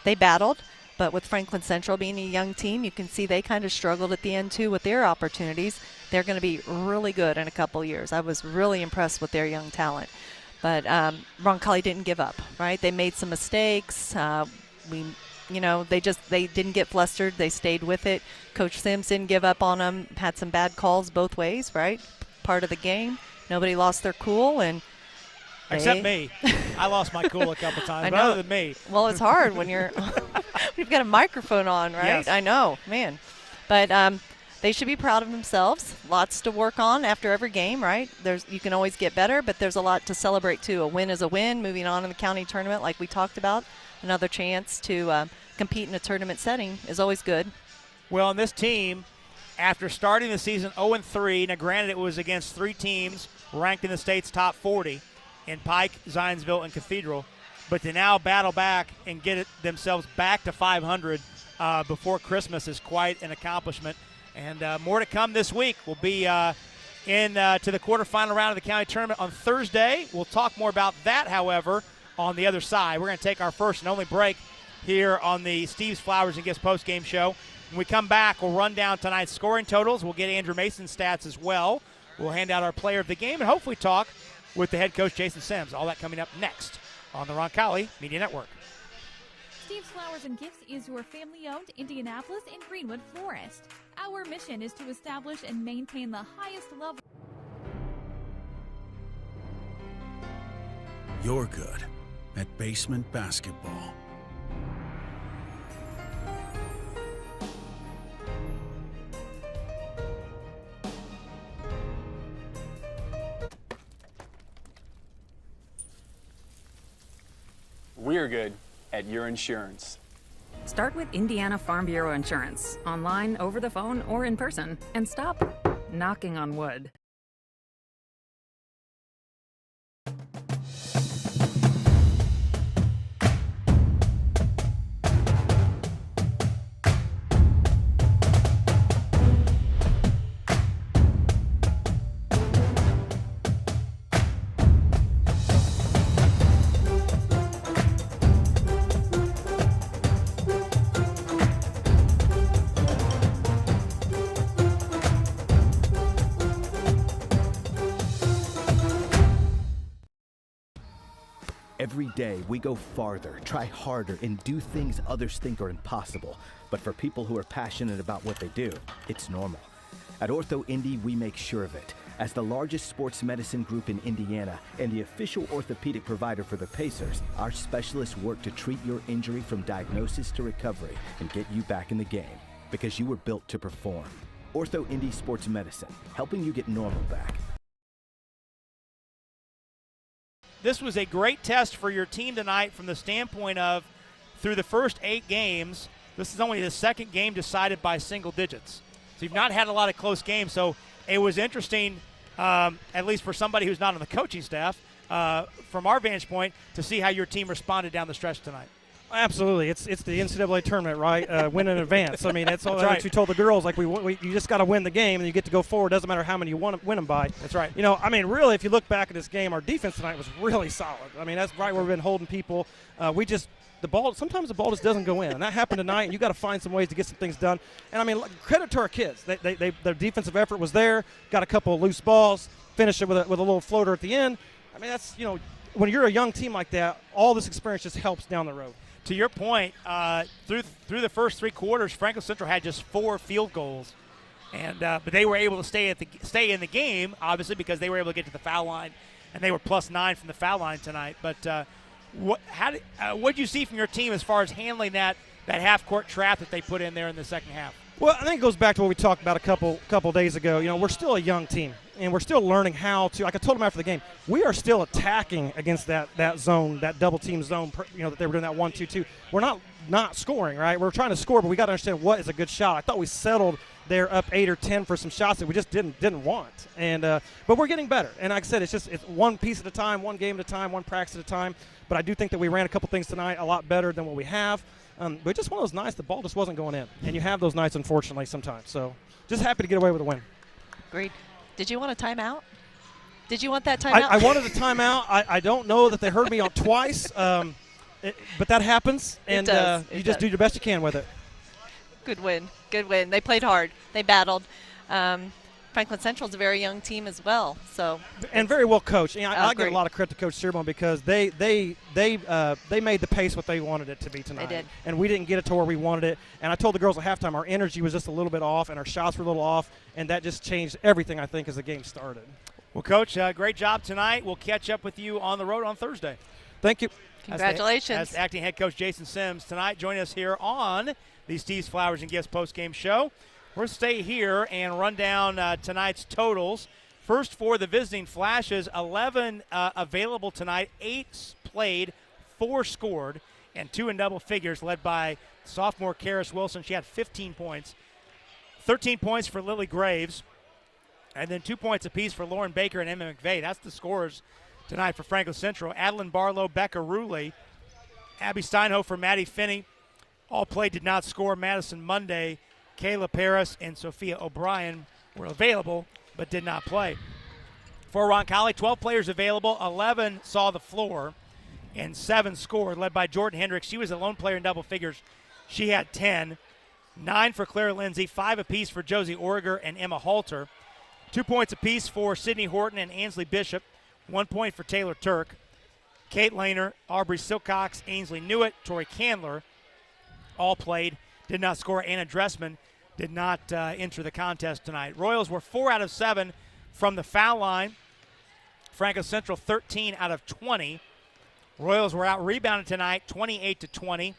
they battled. But with Franklin Central being a young team, you can see they kind of struggled at the end, too, with their opportunities. They're going to be really good in a couple years. I was really impressed with their young talent. But Roncalli didn't give up, right? They made some mistakes. They didn't get flustered. They stayed with it. Coach Sims didn't give up on them. Had some bad calls both ways, right? Part of the game. Nobody lost their cool, and except me. I lost my cool a couple times, I but know. other than me. Well, it's hard when you've got a microphone on, right? Yes. I know, man. But they should be proud of themselves. Lots to work on after every game, right? You can always get better, but there's a lot to celebrate, too. A win is a win. Moving on in the county tournament, like we talked about, another chance to compete in a tournament setting is always good. Well, and this team, after starting the season 0-3, now granted it was against 3 teams ranked in the state's top 40, in Pike, Zionsville, and Cathedral, but to now battle back and get themselves back to 500 before Christmas is quite an accomplishment. And more to come this week. We'll be to the quarterfinal round of the county tournament on Thursday. We'll talk more about that, however, on the other side. We're going to take our first and only break here on the Steve's Flowers and Gifts postgame show. When we come back, we'll run down tonight's scoring totals. We'll get Andrew Mason's stats as well. We'll hand out our player of the game and hopefully talk with the head coach, Jason Sims. All that coming up next on the Roncalli Media Network. Steve's Flowers and Gifts is your family-owned Indianapolis and Greenwood florist. Our mission is to establish and maintain the highest level. You're good at basement basketball. We're good at your insurance. Start with Indiana Farm Bureau Insurance, online, over the phone, or in person, and stop knocking on wood. Every day, we go farther, try harder, and do things others think are impossible. But for people who are passionate about what they do, it's normal. At Ortho Indy, we make sure of it. As the largest sports medicine group in Indiana and the official orthopedic provider for the Pacers, our specialists work to treat your injury from diagnosis to recovery and get you back in the game, because you were built to perform. Ortho Indy Sports Medicine, helping you get normal back. This was a great test for your team tonight from the standpoint of, through the first 8 games, this is only the second game decided by single digits. So you've not had a lot of close games. So it was interesting, at least for somebody who's not on the coaching staff, from our vantage point, to see how your team responded down the stretch tonight. Absolutely, it's the NCAA tournament, right? Win in advance. I mean, that's all. That's right. We told the girls, like, you just got to win the game, and you get to go forward. Doesn't matter how many you win them by. That's right. You know, I mean, really, if you look back at this game, our defense tonight was really solid. I mean, that's right where we've been holding people. Sometimes the ball just doesn't go in, and that happened tonight. And you got to find some ways to get some things done. And I mean, credit to our kids. Their defensive effort was there. Got a couple of loose balls. Finished it with a little floater at the end. I mean, that's, you know, when you're a young team like that, all this experience just helps down the road. To your point, through the first 3 quarters, Franklin Central had just 4 field goals, and but they were able to stay in the game, obviously, because they were able to get to the foul line, and they were +9 from the foul line tonight. But what did you see from your team as far as handling that half-court trap that they put in there in the second half? Well, I think it goes back to what we talked about a couple days ago. You know, we're still a young team, and we're still learning how to, like I told them after the game, we are still attacking against that zone, that double-team zone, you know, that they were doing that 1-2-2. We're not scoring, right? We're trying to score, but we got to understand what is a good shot. I thought we settled there up 8 or 10 for some shots that we just didn't want. And but we're getting better. And like I said, it's one piece at a time, one game at a time, one practice at a time. But I do think that we ran a couple things tonight a lot better than what we have. But just one of those nights, the ball just wasn't going in. And you have those nights, unfortunately, sometimes. So just happy to get away with a win. Agreed. Did you want a timeout? Did you want that timeout? I wanted a timeout. I don't know that they heard me on twice, but that happens. And you just do your best you can with it. Good win. Good win. They played hard. They battled. Franklin Central's a very young team as well, and very well coached. You know, I give a lot of credit to Coach Searborn because they made the pace what they wanted it to be tonight. They did. And we didn't get it to where we wanted it. And I told the girls at halftime our energy was just a little bit off and our shots were a little off, and that just changed everything, I think, as the game started. Well, Coach, great job tonight. We'll catch up with you on the road on Thursday. Thank you. Congratulations. That's acting head coach Jason Sims tonight. Joining us here on the Steve's Flowers and Gifts postgame show. We'll stay here and run down tonight's totals. First for the visiting Flashes, 11 available tonight, 8 played, 4 scored, and 2 in double figures, led by sophomore Karis Wilson. She had 15 points. 13 points for Lily Graves, and then 2 points apiece for Lauren Baker and Emma McVeigh. That's the scores tonight for Franklin Central. Adeline Barlow, Becca Ruley, Abby Steinhofer, Maddie Finney, all played, did not score. Madison Monday, Kayla Paris, and Sophia O'Brien were available but did not play. For Roncalli, 12 players available, 11 saw the floor, and 7 scored, led by Jordan Hendricks. She was a lone player in double figures. She had 10. 9 for Claire Lindsay, 5 apiece for Josie Orger and Emma Halter. 2 points apiece for Sydney Horton and Ansley Bishop. 1 point for Taylor Turk. Kate Lehner, Aubrey Silcox, Ainsley Newitt, Tori Candler all played, did not score. Anna Dressman did not enter the contest tonight. Royals were 4 out of 7 from the foul line. Franklin Central 13 out of 20. Royals were out-rebounded tonight, 28-20.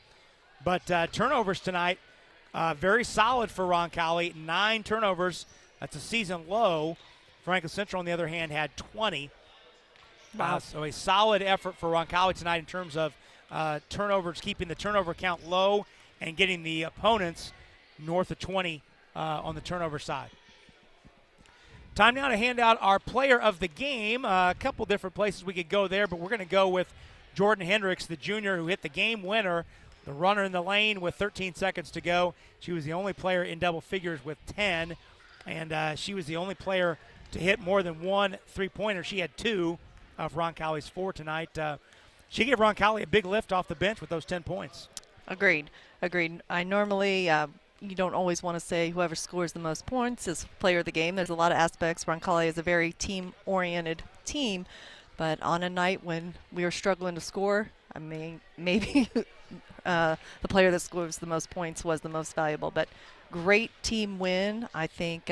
But turnovers tonight, very solid for Roncalli. 9 turnovers. That's a season low. Franklin Central, on the other hand, had 20. Wow. So a solid effort for Roncalli tonight in terms of turnovers, keeping the turnover count low and getting the opponents north of 20 on the turnover side. Time now to hand out our player of the game. A couple different places we could go there, but we're going to go with Jordan Hendricks, the junior who hit the game winner, the runner in the lane with 13 seconds to go. She was the only player in double figures with 10, and she was the only player to hit more than one three-pointer. She had 2 of Roncalli's 4 tonight. She gave Roncalli a big lift off the bench with those 10 points. Agreed. I normally, you don't always want to say whoever scores the most points is player of the game. There's a lot of aspects. Roncalli is a very team-oriented team, but on a night when we were struggling to score, I mean, maybe the player that scores the most points was the most valuable. But great team win. I think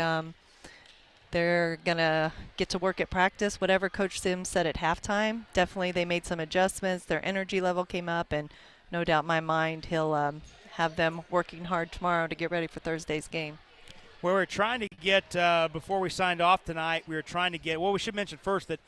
they're going to get to work at practice, whatever Coach Sims said at halftime. Definitely they made some adjustments. Their energy level came up, and no doubt in my mind he'll have them working hard tomorrow to get ready for Thursday's game. Well, we're trying to get, before we signed off tonight, we should mention first that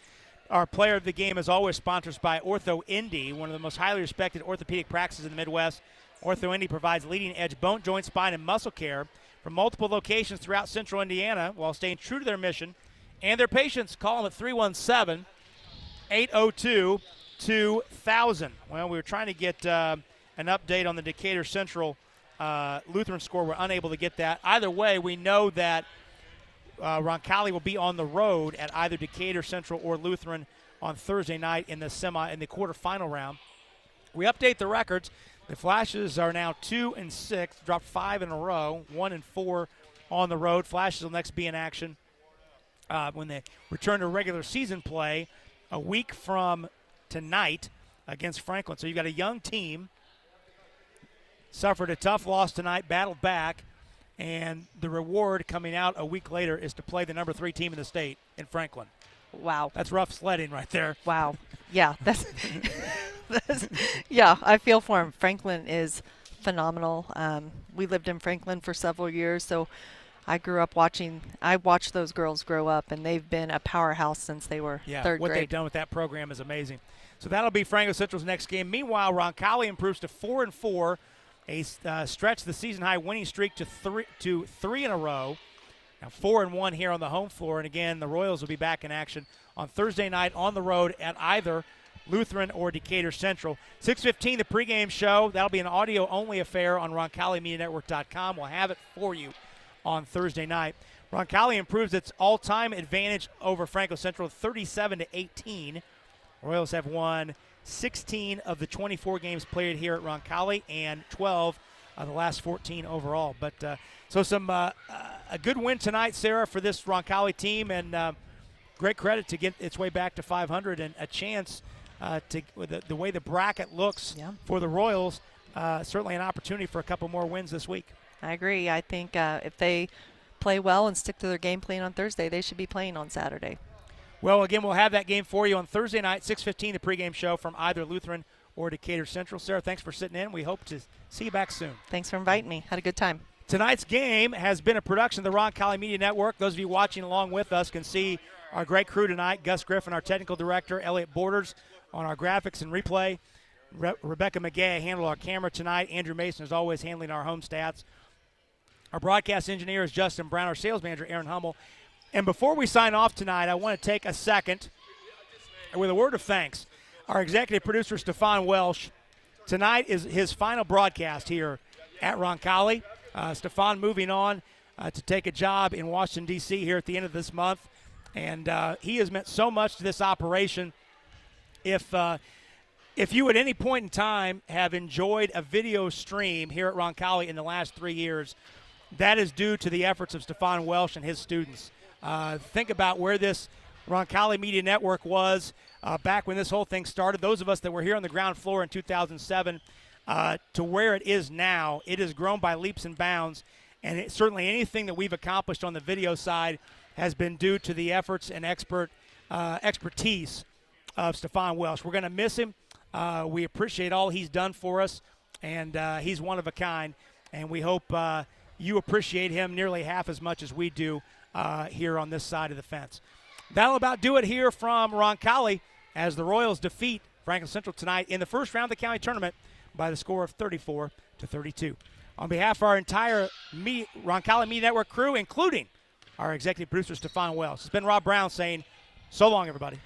our player of the game is always sponsored by Ortho Indy, one of the most highly respected orthopedic practices in the Midwest. Ortho Indy provides leading-edge bone, joint, spine, and muscle care from multiple locations throughout central Indiana while staying true to their mission and their patients. Call them at 317-802-2000. Well, we were trying to get an update on the Decatur Central Lutheran score. We're unable to get that. Either way, we know that Roncalli will be on the road at either Decatur Central or Lutheran on Thursday night in the quarterfinal round. We update the records. The Flashes are now 2-6, dropped 5 in a row, 1-4 on the road. Flashes will next be in action when they return to regular season play a week from tonight against Franklin. So you've got a young team, suffered a tough loss tonight, battled back, and the reward coming out a week later is to play the number 3 team in the state in Franklin. Wow. That's rough sledding right there. Wow. Yeah, that's yeah, I feel for him. Franklin is phenomenal. We lived in Franklin for several years, so I watched those girls grow up, and they've been a powerhouse since they were third grade. What they've done with that program is amazing. So that'll be Franklin Central's next game. Meanwhile, Roncalli improves to 4-4, stretch the season-high winning streak to three in a row. Now 4-1 here on the home floor, and again, the Royals will be back in action on Thursday night on the road at either Lutheran or Decatur Central. 6:15, the pregame show. That'll be an audio-only affair on RoncalliMediaNetwork.com. We'll have it for you on Thursday night. Roncalli improves its all-time advantage over Franklin Central 37-18. Royals have won 16 of the 24 games played here at Roncalli and 12 of the last 14 overall. But so a good win tonight, Sarah, for this Roncalli team, and great credit to get its way back to 500 and a chance the way the bracket looks for the Royals, certainly an opportunity for a couple more wins this week. I agree. I think if they play well and stick to their game plan on Thursday, they should be playing on Saturday. Well, again, we'll have that game for you on Thursday night, 6:15, the pregame show from either Lutheran or Decatur Central. Sarah, thanks for sitting in. We hope to see you back soon. Thanks for inviting me. Had a good time. Tonight's game has been a production of the Roncalli Media Network. Those of you watching along with us can see our great crew tonight. Gus Griffin, our technical director, Elliot Borders on our graphics and replay. Rebecca McGay handled our camera tonight. Andrew Mason is always handling our home stats. Our broadcast engineer is Justin Brown. Our sales manager, Aaron Hummel. And before we sign off tonight, I want to take a second with a word of thanks. Our executive producer, Stefan Welsh. Tonight is his final broadcast here at Roncalli. Stefan moving on to take a job in Washington, D.C. here at the end of this month. And he has meant so much to this operation. If you at any point in time have enjoyed a video stream here at Roncalli in the last 3 years, that is due to the efforts of Stefan Welsh and his students. Think about where this Roncalli Media Network was back when this whole thing started. Those of us that were here on the ground floor in 2007 to where it is now, it has grown by leaps and bounds. And certainly anything that we've accomplished on the video side has been due to the efforts and expertise of Stephon Welsh. We're going to miss him. We appreciate all he's done for us, and he's one of a kind. And we hope you appreciate him nearly half as much as we do here on this side of the fence. That'll about do it here from Roncalli as the Royals defeat Franklin Central tonight in the first round of the county tournament by the score of 34-32. On behalf of our entire Roncalli Media Network crew, including our executive producer, Stephon Wells, it's been Rob Brown saying so long, everybody.